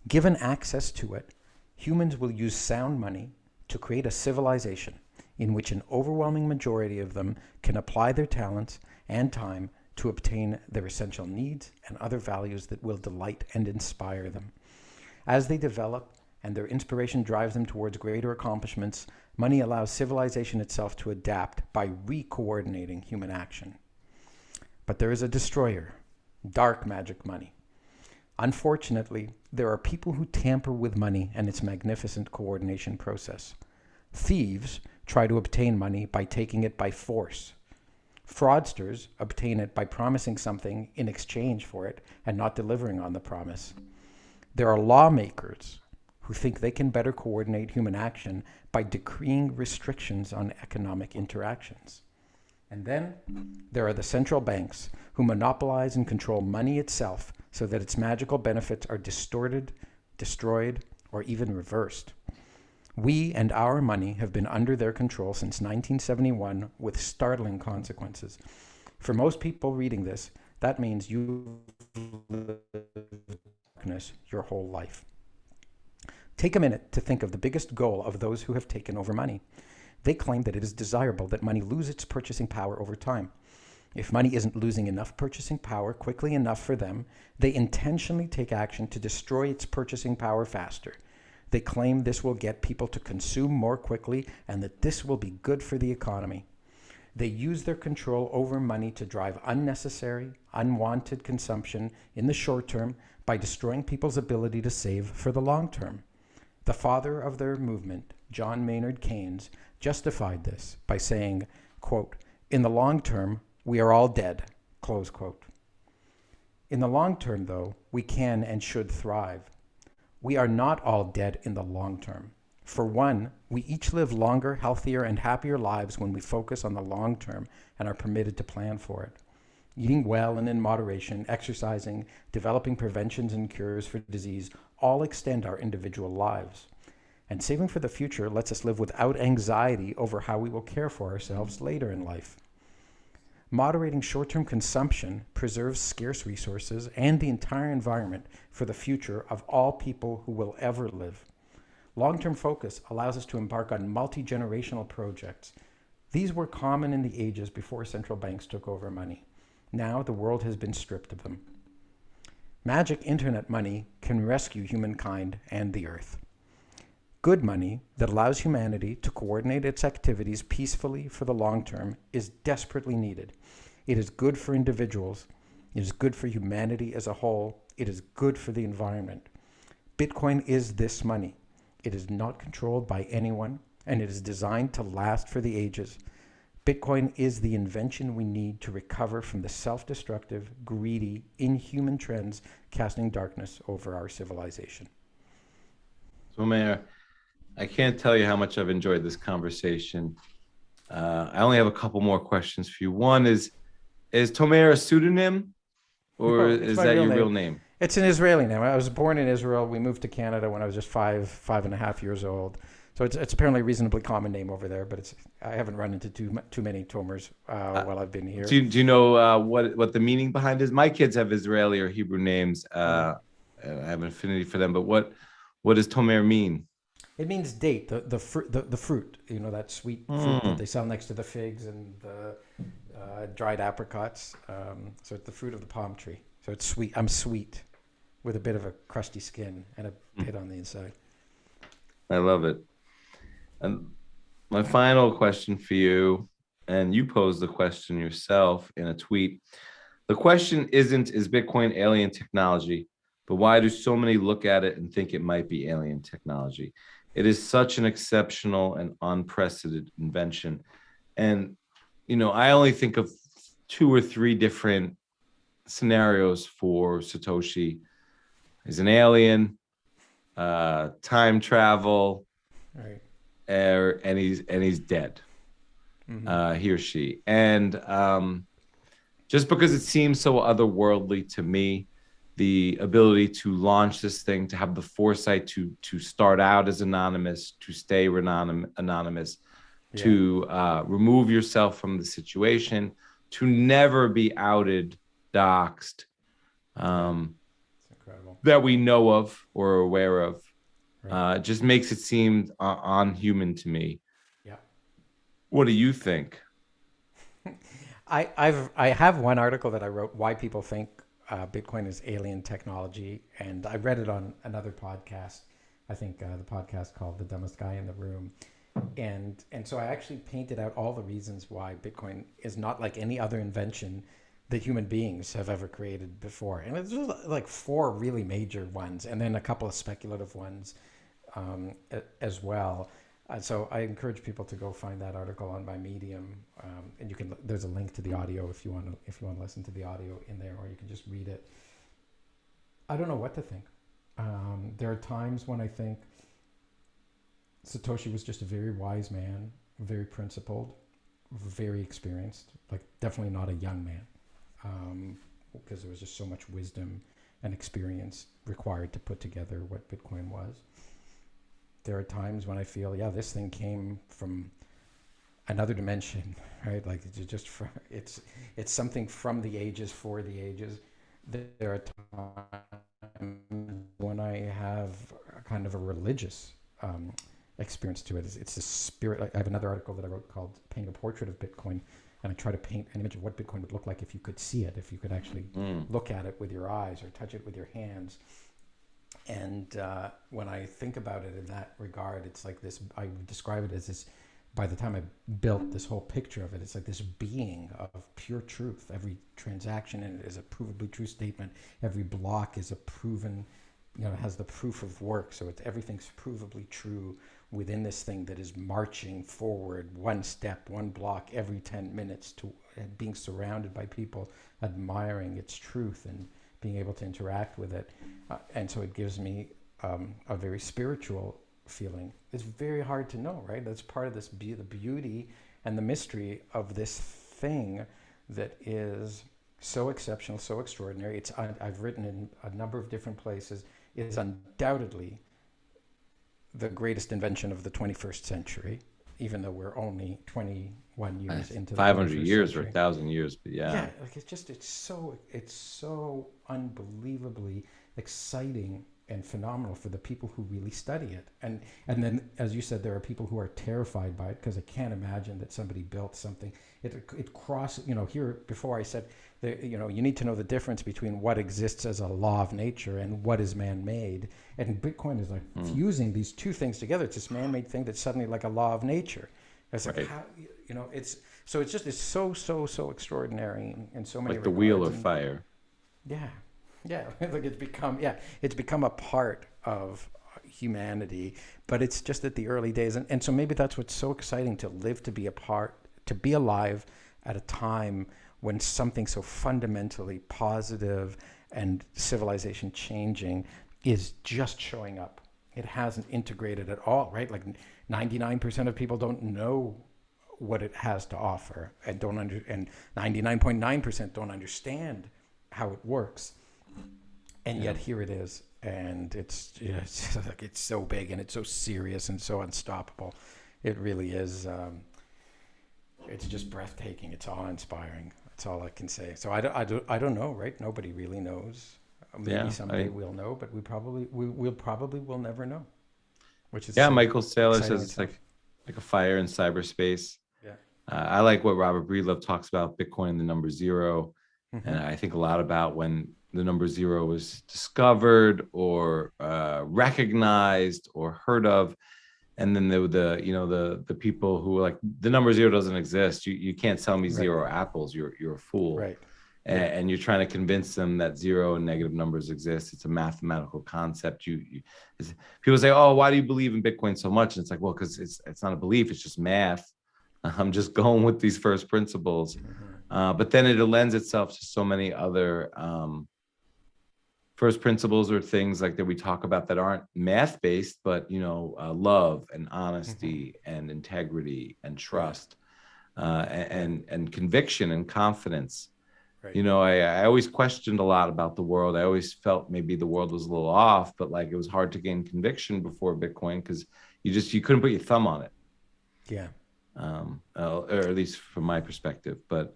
Given access to it, humans will use sound money to create a civilization in which an overwhelming majority of them can apply their talents and time to obtain their essential needs and other values that will delight and inspire them. As they develop and their inspiration drives them towards greater accomplishments, money allows civilization itself to adapt by re-coordinating human action. But there is a destroyer, dark magic money. Unfortunately, there are people who tamper with money and its magnificent coordination process. Thieves try to obtain money by taking it by force. Fraudsters obtain it by promising something in exchange for it and not delivering on the promise. There are lawmakers who think they can better coordinate human action by decreeing restrictions on economic interactions. And then there are the central banks who monopolize and control money itself so that its magical benefits are distorted, destroyed, or even reversed. We and our money have been under their control since 1971 with startling consequences. For most people reading this, that means you've lived in darkness your whole life. Take a minute to think of the biggest goal of those who have taken over money. They claim that it is desirable that money lose its purchasing power over time. If money isn't losing enough purchasing power quickly enough for them, they intentionally take action to destroy its purchasing power faster. They claim this will get people to consume more quickly and that this will be good for the economy. They use their control over money to drive unnecessary, unwanted consumption in the short term by destroying people's ability to save for the long term. The father of their movement, John Maynard Keynes, justified this by saying, quote, "In the long term, we are all dead," close quote. In the long term, though, we can and should thrive. We are not all dead in the long term. For one, we each live longer, healthier, and happier lives when we focus on the long term and are permitted to plan for it. Eating well and in moderation, exercising, developing preventions and cures for disease all extend our individual lives. And saving for the future lets us live without anxiety over how we will care for ourselves later in life. Moderating short-term consumption preserves scarce resources and the entire environment for the future of all people who will ever live. Long-term focus allows us to embark on multi-generational projects. These were common in the ages before central banks took over money. Now the world has been stripped of them. Magic internet money can rescue humankind and the earth. Good money that allows humanity to coordinate its activities peacefully for the long term is desperately needed. It is good for individuals. It is good for humanity as a whole. It is good for the environment. Bitcoin is this money. It is not controlled by anyone, and it is designed to last for the ages. Bitcoin is the invention we need to recover from the self-destructive, greedy, inhuman trends casting darkness over our civilization. So, Mayor, I can't tell you how much I've enjoyed this conversation. I only have a couple more questions for you. One is Tomer a pseudonym, or No, it's is my that real your name. real name? It's an Israeli name. I was born in Israel. We moved to Canada when I was just five and a half years old. So it's apparently a reasonably common name over there, but I haven't run into too many Tomers while I've been here. Do you know what the meaning behind is? My kids have Israeli or Hebrew names. And I have an affinity for them, but what does Tomer mean? It means date, the fruit. You know, that sweet fruit that they sell next to the figs and the dried apricots. So it's the fruit of the palm tree. So it's sweet. I'm sweet, with a bit of a crusty skin and a pit on the inside. I love it. And my final question for you, and you posed the question yourself in a tweet. The question isn't, is Bitcoin alien technology, but why do so many look at it and think it might be alien technology? It is such an exceptional and unprecedented invention. And, I only think of 2 or 3 different scenarios for Satoshi. He's an alien, time travel, Right. and he's dead. He or she. And just because it seems so otherworldly to me, the ability to launch this thing, to have the foresight to start out as anonymous, to stay anonymous, to remove yourself from the situation, to never be outed, doxxed, Incredible. that we know of or are aware of. Right. Just makes it seem unhuman to me. Yeah. What do you think? I have one article that I wrote, why people think Bitcoin is alien technology, and I read it on another podcast. I think the podcast called "The Dumbest Guy in the Room," and so I actually painted out all the reasons why Bitcoin is not like any other invention that human beings have ever created before, and it's just like 4 really major ones, and then a couple of speculative ones as well. So I encourage people to go find that article on my Medium, and you can. There's a link to the audio if you want to listen to the audio in there, or you can just read it. I don't know what to think. There are times when I think Satoshi was just a very wise man, very principled, very experienced. Like definitely not a young man, because there was just so much wisdom and experience required to put together what Bitcoin was. There are times when I feel, this thing came from another dimension, right? Like it's something from the ages for the ages. There are times when I have a kind of a religious experience to it. It's the spirit. I have another article that I wrote called "Paint a Portrait of Bitcoin," and I try to paint an image of what Bitcoin would look like if you could see it, if you could actually look at it with your eyes or touch it with your hands. And when I think about it in that regard, it's like this, I would describe it as this, by the time I built this whole picture of it, it's like this being of pure truth. Every transaction in it is a provably true statement. Every block is a proven, has the proof of work. So everything's provably true within this thing that is marching forward one step, one block every 10 minutes to being surrounded by people admiring its truth and being able to interact with it. And so it gives me a very spiritual feeling is very hard to know, right? That's part of this the beauty and the mystery of this thing that is so exceptional, so extraordinary. I've written in a number of different places, it is undoubtedly the greatest invention of the 21st century, even though we're only 21 years into the 500 21st years century. or 1,000 years, but Yeah, like it's so unbelievably exciting and phenomenal for the people who really study it. And then, as you said, there are people who are terrified by it because they can't imagine that somebody built something. It crosses, here before I said, you need to know the difference between what exists as a law of nature and what is man-made. And Bitcoin is like fusing these two things together. It's this man-made thing that's suddenly like a law of nature. It's like, how, it's so extraordinary in so many like the regards. wheel of fire. Yeah. Like it's become a part of humanity, but it's just at the early days. And so maybe that's what's so exciting, to live, to be alive at a time when something so fundamentally positive and civilization changing is just showing up. It hasn't integrated at all, right? Like 99% of people don't know what it has to offer and and 99.9% don't understand how it works. And yet here it is, and it's like it's so big and it's so serious and so unstoppable. It really is. It's just breathtaking. It's awe-inspiring. That's all I can say. So I don't know, right? Nobody really knows. Maybe someday we'll know, but we'll probably never know. Which is Michael Saylor says it's itself. like a fire in cyberspace. Yeah. I like what Robert Breedlove talks about Bitcoin, the number zero. And I think a lot about when the number zero was discovered or recognized or heard of. And then there were the people who were like, the number zero doesn't exist. You can't sell me zero apples. You're a fool. Right. And you're trying to convince them that zero and negative numbers exist. It's a mathematical concept. People say, oh, why do you believe in Bitcoin so much? And it's like, well, because it's not a belief. It's just math. I'm just going with these first principles. But then it lends itself to so many other first principles or things like that we talk about that aren't math based, but love and honesty and integrity and trust and conviction and confidence. Right. I always questioned a lot about the world. I always felt maybe the world was a little off, but like it was hard to gain conviction before Bitcoin because you couldn't put your thumb on it. Yeah. Or at least from my perspective. But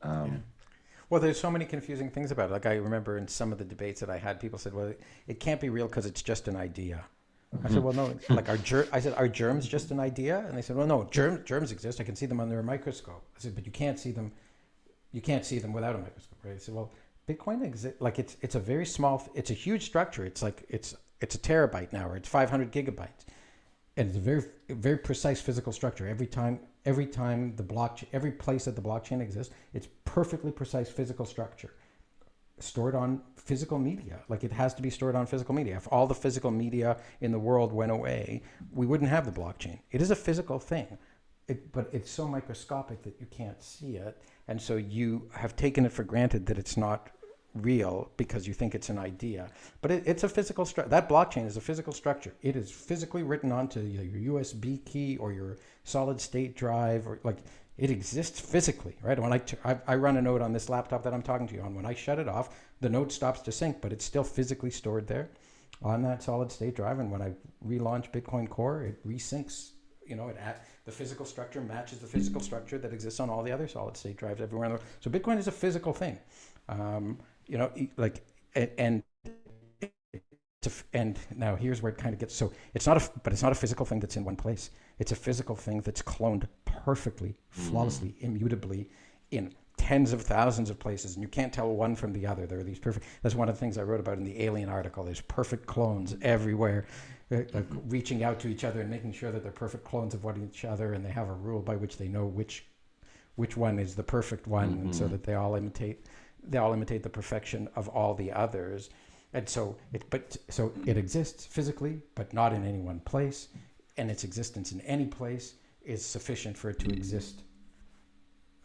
well, there's so many confusing things about it. Like I remember in some of the debates that I had, people said, well, it can't be real because it's just an idea. I said, well, no, like are germs just an idea? And they said, well, no, germs exist. I can see them under a microscope. I said, but you can't see them without a microscope, right? I said, well, Bitcoin exists, like it's a very small, it's a huge structure. It's like, it's a terabyte now, or it's 500 gigabytes. And it's a very, very precise physical structure. Every time the blockchain, every place that the blockchain exists, it's perfectly precise physical structure stored on physical media. Like it has to be stored on physical media. If all the physical media in the world went away, we wouldn't have the blockchain. It is a physical thing, but it's so microscopic that you can't see it. And so you have taken it for granted that it's not real because you think it's an idea, but it's a physical structure. That blockchain is a physical structure. It is physically written onto your USB key or your solid state drive, or like it exists physically, right? When I run a node on this laptop that I'm talking to you on, when I shut it off, the node stops to sync, but it's still physically stored there on that solid state drive. And when I relaunch Bitcoin Core, it resyncs. The physical structure matches the physical structure that exists on all the other solid state drives everywhere in the world. So Bitcoin is a physical thing. And now here's where it kind of gets, so it's not a physical thing that's in one place. It's a physical thing that's cloned perfectly, flawlessly, immutably in tens of thousands of places, and you can't tell one from the other. There are these perfect, that's one of the things I wrote about in the Alien article. There's perfect clones everywhere, reaching out to each other and making sure that they're perfect clones of each other, and they have a rule by which they know which one is the perfect one, and so that they all imitate the perfection of all the others. And so it exists physically, but not in any one place, and its existence in any place is sufficient for it to exist.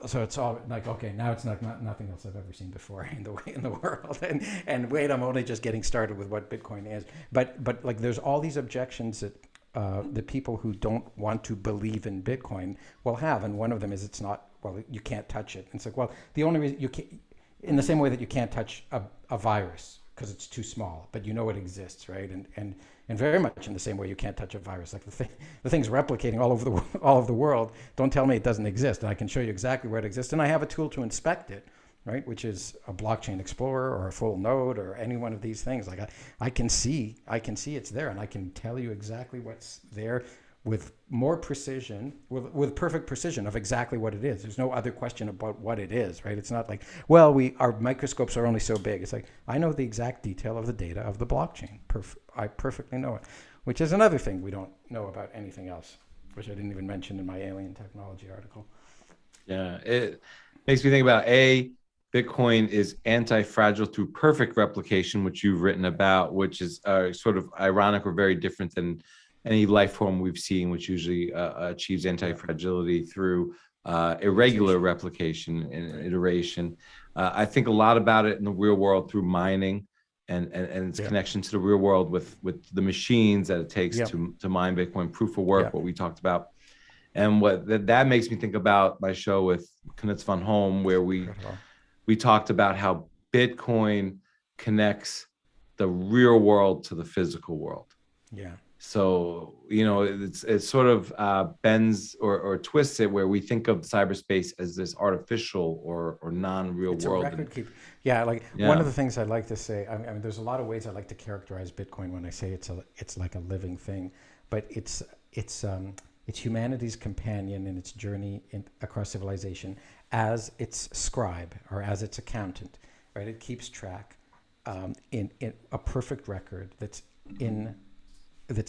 So it's all like, okay, now it's not nothing else I've ever seen before in the world. And wait, I'm only just getting started with what Bitcoin is. But like there's all these objections that the people who don't want to believe in Bitcoin will have, and one of them is it's not, well, you can't touch it. And it's like, well, the only reason you can't, in the same way that you can't touch a virus because it's too small, but you know it exists, right? And very much in the same way you can't touch a virus. Like the thing's replicating all over all over the world. Don't tell me it doesn't exist, and I can show you exactly where it exists. And I have a tool to inspect it, right? Which is a blockchain explorer or a full node or any one of these things. Like I can see it's there, and I can tell you exactly what's there with more precision, with perfect precision of exactly what it is. There's no other question about what it is, right? It's not like, well, our microscopes are only so big. It's like, I know the exact detail of the data of the blockchain. I perfectly know it, which is another thing we don't know about anything else, which I didn't even mention in my alien technology article. Yeah, it makes me think about Bitcoin is anti-fragile through perfect replication, which you've written about, which is sort of ironic or very different than any life form we've seen, which usually achieves anti-fragility through irregular replication and iteration. I think a lot about it in the real world through mining and its connection to the real world with the machines that it takes to mine Bitcoin, proof of work, what we talked about. And what that makes me think about my show with Knutz von Holm, where we talked about how Bitcoin connects the real world to the physical world. Yeah. So, it's sort of bends or twists it where we think of cyberspace as this artificial or non-real it's world. A record keeper. Yeah, one of the things I'd like to say, I mean, there's a lot of ways I like to characterize Bitcoin when I say it's like a living thing, but it's humanity's companion in its journey across civilization as its scribe or as its accountant, right? It keeps track in a perfect record that's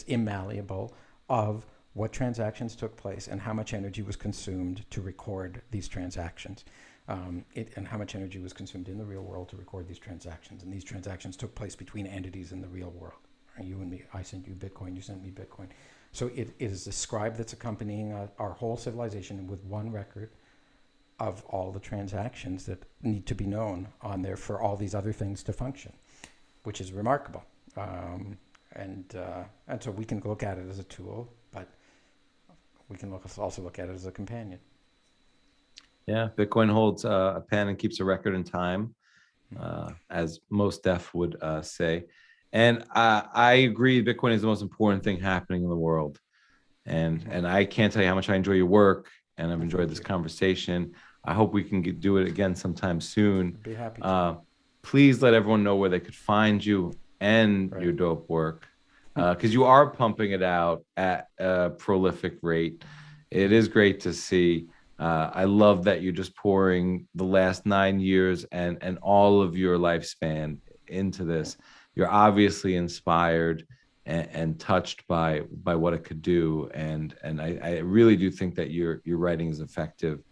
immalleable of what transactions took place and how much energy was consumed to record these transactions, and how much energy was consumed in the real world to record these transactions. And these transactions took place between entities in the real world. You and me, I sent you Bitcoin, you sent me Bitcoin. So it is a scribe that's accompanying our whole civilization with one record of all the transactions that need to be known on there for all these other things to function, which is remarkable. And so we can look at it as a tool, but we can also look at it as a companion. Yeah, Bitcoin holds a pen and keeps a record in time, as most def would say. And I agree, Bitcoin is the most important thing happening in the world. And I can't tell you how much I enjoy your work, and I've enjoyed this conversation. I hope we can do it again sometime soon. I'd be happy to. Please let everyone know where they could find you and your dope work, because you are pumping it out at a prolific rate. It is great to see. I love that you're just pouring the last 9 years and all of your lifespan into this. You're obviously inspired and touched by what it could do, and I really do think that your writing is effective,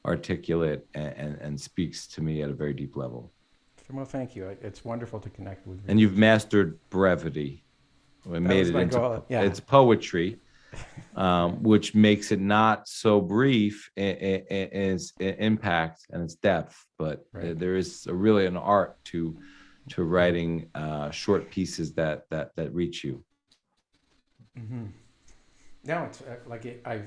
articulate, and speaks to me at a very deep level. Well, thank you. It's wonderful to connect with you. And you've mastered brevity. We made it into it's poetry, which makes it not so brief in its impact and its depth, but there is really an art to writing short pieces that reach you. Mm-hmm. No, it's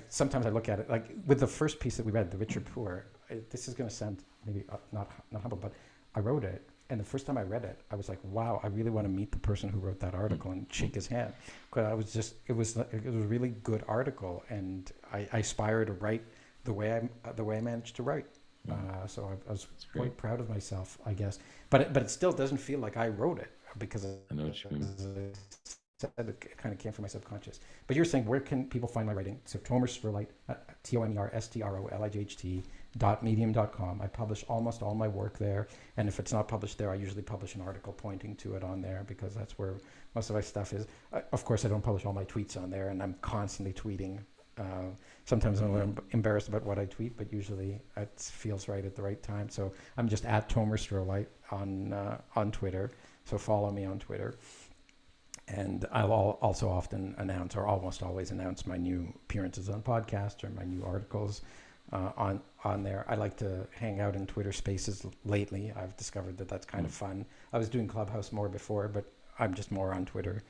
sometimes I look at it like with the first piece that we read, The Richer Poor. This is going to sound maybe not humble, but I wrote it, and the first time I read it, I was like, "Wow, I really want to meet the person who wrote that article and shake his hand." Because it was a really good article, and I aspire to write the way I managed to write. So I was quite proud of myself, I guess. But it still doesn't feel like I wrote it because I know what you mean. It kind of came from my subconscious. But you're saying, where can people find my writing? So Tomer Strolight, TOMERSTROLIGHT.medium.com. I publish almost all my work there. And if it's not published there, I usually publish an article pointing to it on there because that's where most of my stuff is. Of course, I don't publish all my tweets on there, and I'm constantly tweeting. Sometimes I'm a little embarrassed about what I tweet, but usually it feels right at the right time. So I'm just at Tomer Strolight on Twitter. So follow me on Twitter. And I'll also often announce, or almost always announce, my new appearances on podcasts or my new articles on there. I like to hang out in Twitter Spaces lately. I've discovered that that's kind of fun. I was doing Clubhouse more before, but I'm just more on Twitter,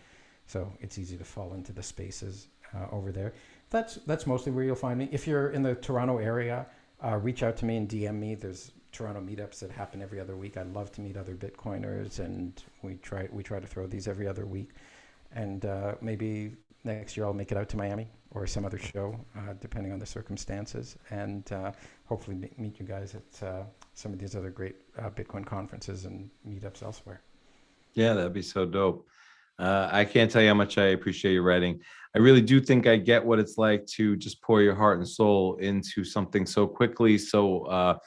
so it's easy to fall into the Spaces. over there. That's mostly where you'll find me. If you're in the Toronto area, reach out to me and DM me. There's Toronto meetups that happen every other week. I love to meet other Bitcoiners, and we try to throw these every other week. And maybe next year I'll make it out to Miami or some other show, depending on the circumstances, and hopefully meet you guys at some of these other great Bitcoin conferences and meetups elsewhere. Yeah, that'd be so dope. I can't tell you how much I appreciate your writing. I really do think I get what it's like to just pour your heart and soul into something so quickly, so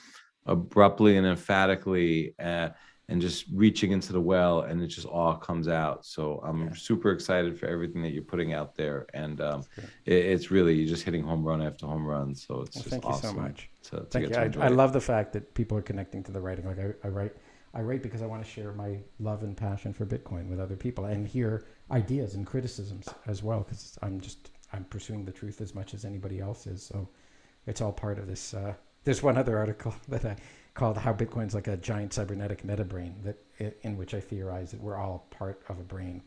abruptly and emphatically, and just reaching into the well, and it just all comes out. So I'm super excited for everything that you're putting out there, and it's really, you're just hitting home run after home run. So it's just thank awesome. You so much. Thank you. I love the fact that people are connecting to the writing. Like I write because I want to share my love and passion for Bitcoin with other people and hear ideas and criticisms as well, because I'm pursuing the truth as much as anybody else is. So it's all part of this. There's one other article that I called "How Bitcoin's Like a Giant Cybernetic Metabrain," in which I theorize that we're all part of a brain.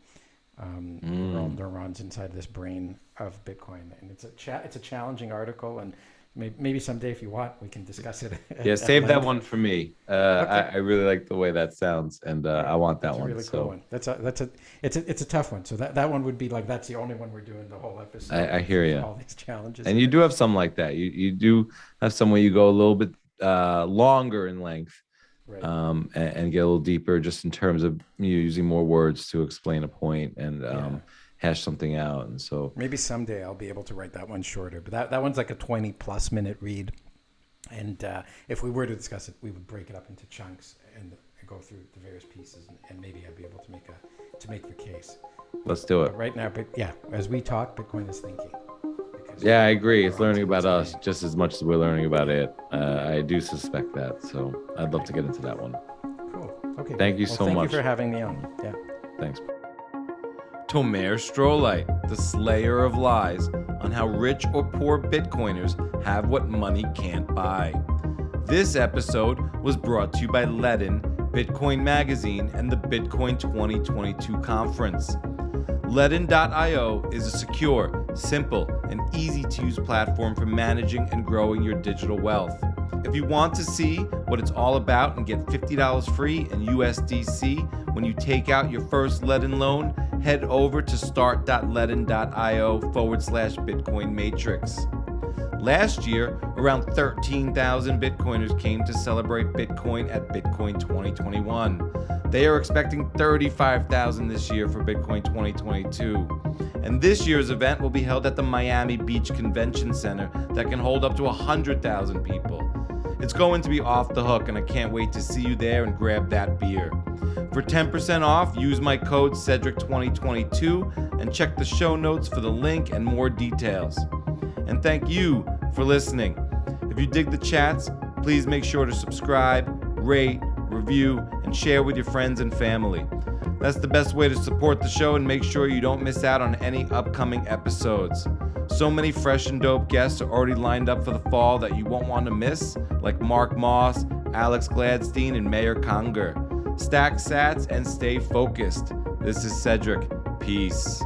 We're all neurons inside this brain of Bitcoin, and it's a challenging article, and maybe someday if you want we can discuss it. Yeah, save that one for me. Okay. I really like the way that sounds, and I want that one. Really cool one. It's a tough one. So that one would be like, that's the only one we're doing the whole episode. I hear you. All these challenges, and you do have some like that. You do have some where you go a little bit longer in length, right. And get a little deeper, just in terms of you using more words to explain a point and hash something out. And so maybe someday I'll be able to write that one shorter, but that one's like a 20+ minute read. And if we were to discuss it, we would break it up into chunks and go through the various pieces, and maybe I'd be able to make the case. Let's do it. But right now, as we talk, Bitcoin is thinking. Yeah, I agree. It's learning about us just as much as we're learning about it. I do suspect that. So I'd love to get into that one. Cool. Okay. Thank you so much. Thank you for having me on. Yeah. Thanks. Tomer Strolight, the slayer of lies on how rich or poor Bitcoiners have what money can't buy. This episode was brought to you by Ledin, Bitcoin Magazine, and the Bitcoin 2022 conference. Ledin.io is a secure, simple, and easy-to-use platform for managing and growing your digital wealth. If you want to see what it's all about and get $50 free in USDC when you take out your first Ledin loan, head over to start.ledin.io/Bitcoin Matrix. Last year, around 13,000 Bitcoiners came to celebrate Bitcoin at Bitcoin 2021. They are expecting 35,000 this year for Bitcoin 2022. And this year's event will be held at the Miami Beach Convention Center that can hold up to 100,000 people. It's going to be off the hook, and I can't wait to see you there and grab that beer. For 10% off, use my code Cedric2022 and check the show notes for the link and more details. And thank you for listening. If you dig the chats, please make sure to subscribe, rate, review, and share with your friends and family. That's the best way to support the show and make sure you don't miss out on any upcoming episodes. So many fresh and dope guests are already lined up for the fall that you won't want to miss, like Mark Moss, Alex Gladstein, and Mayor Conger. Stack sats and stay focused. This is Cedric. Peace.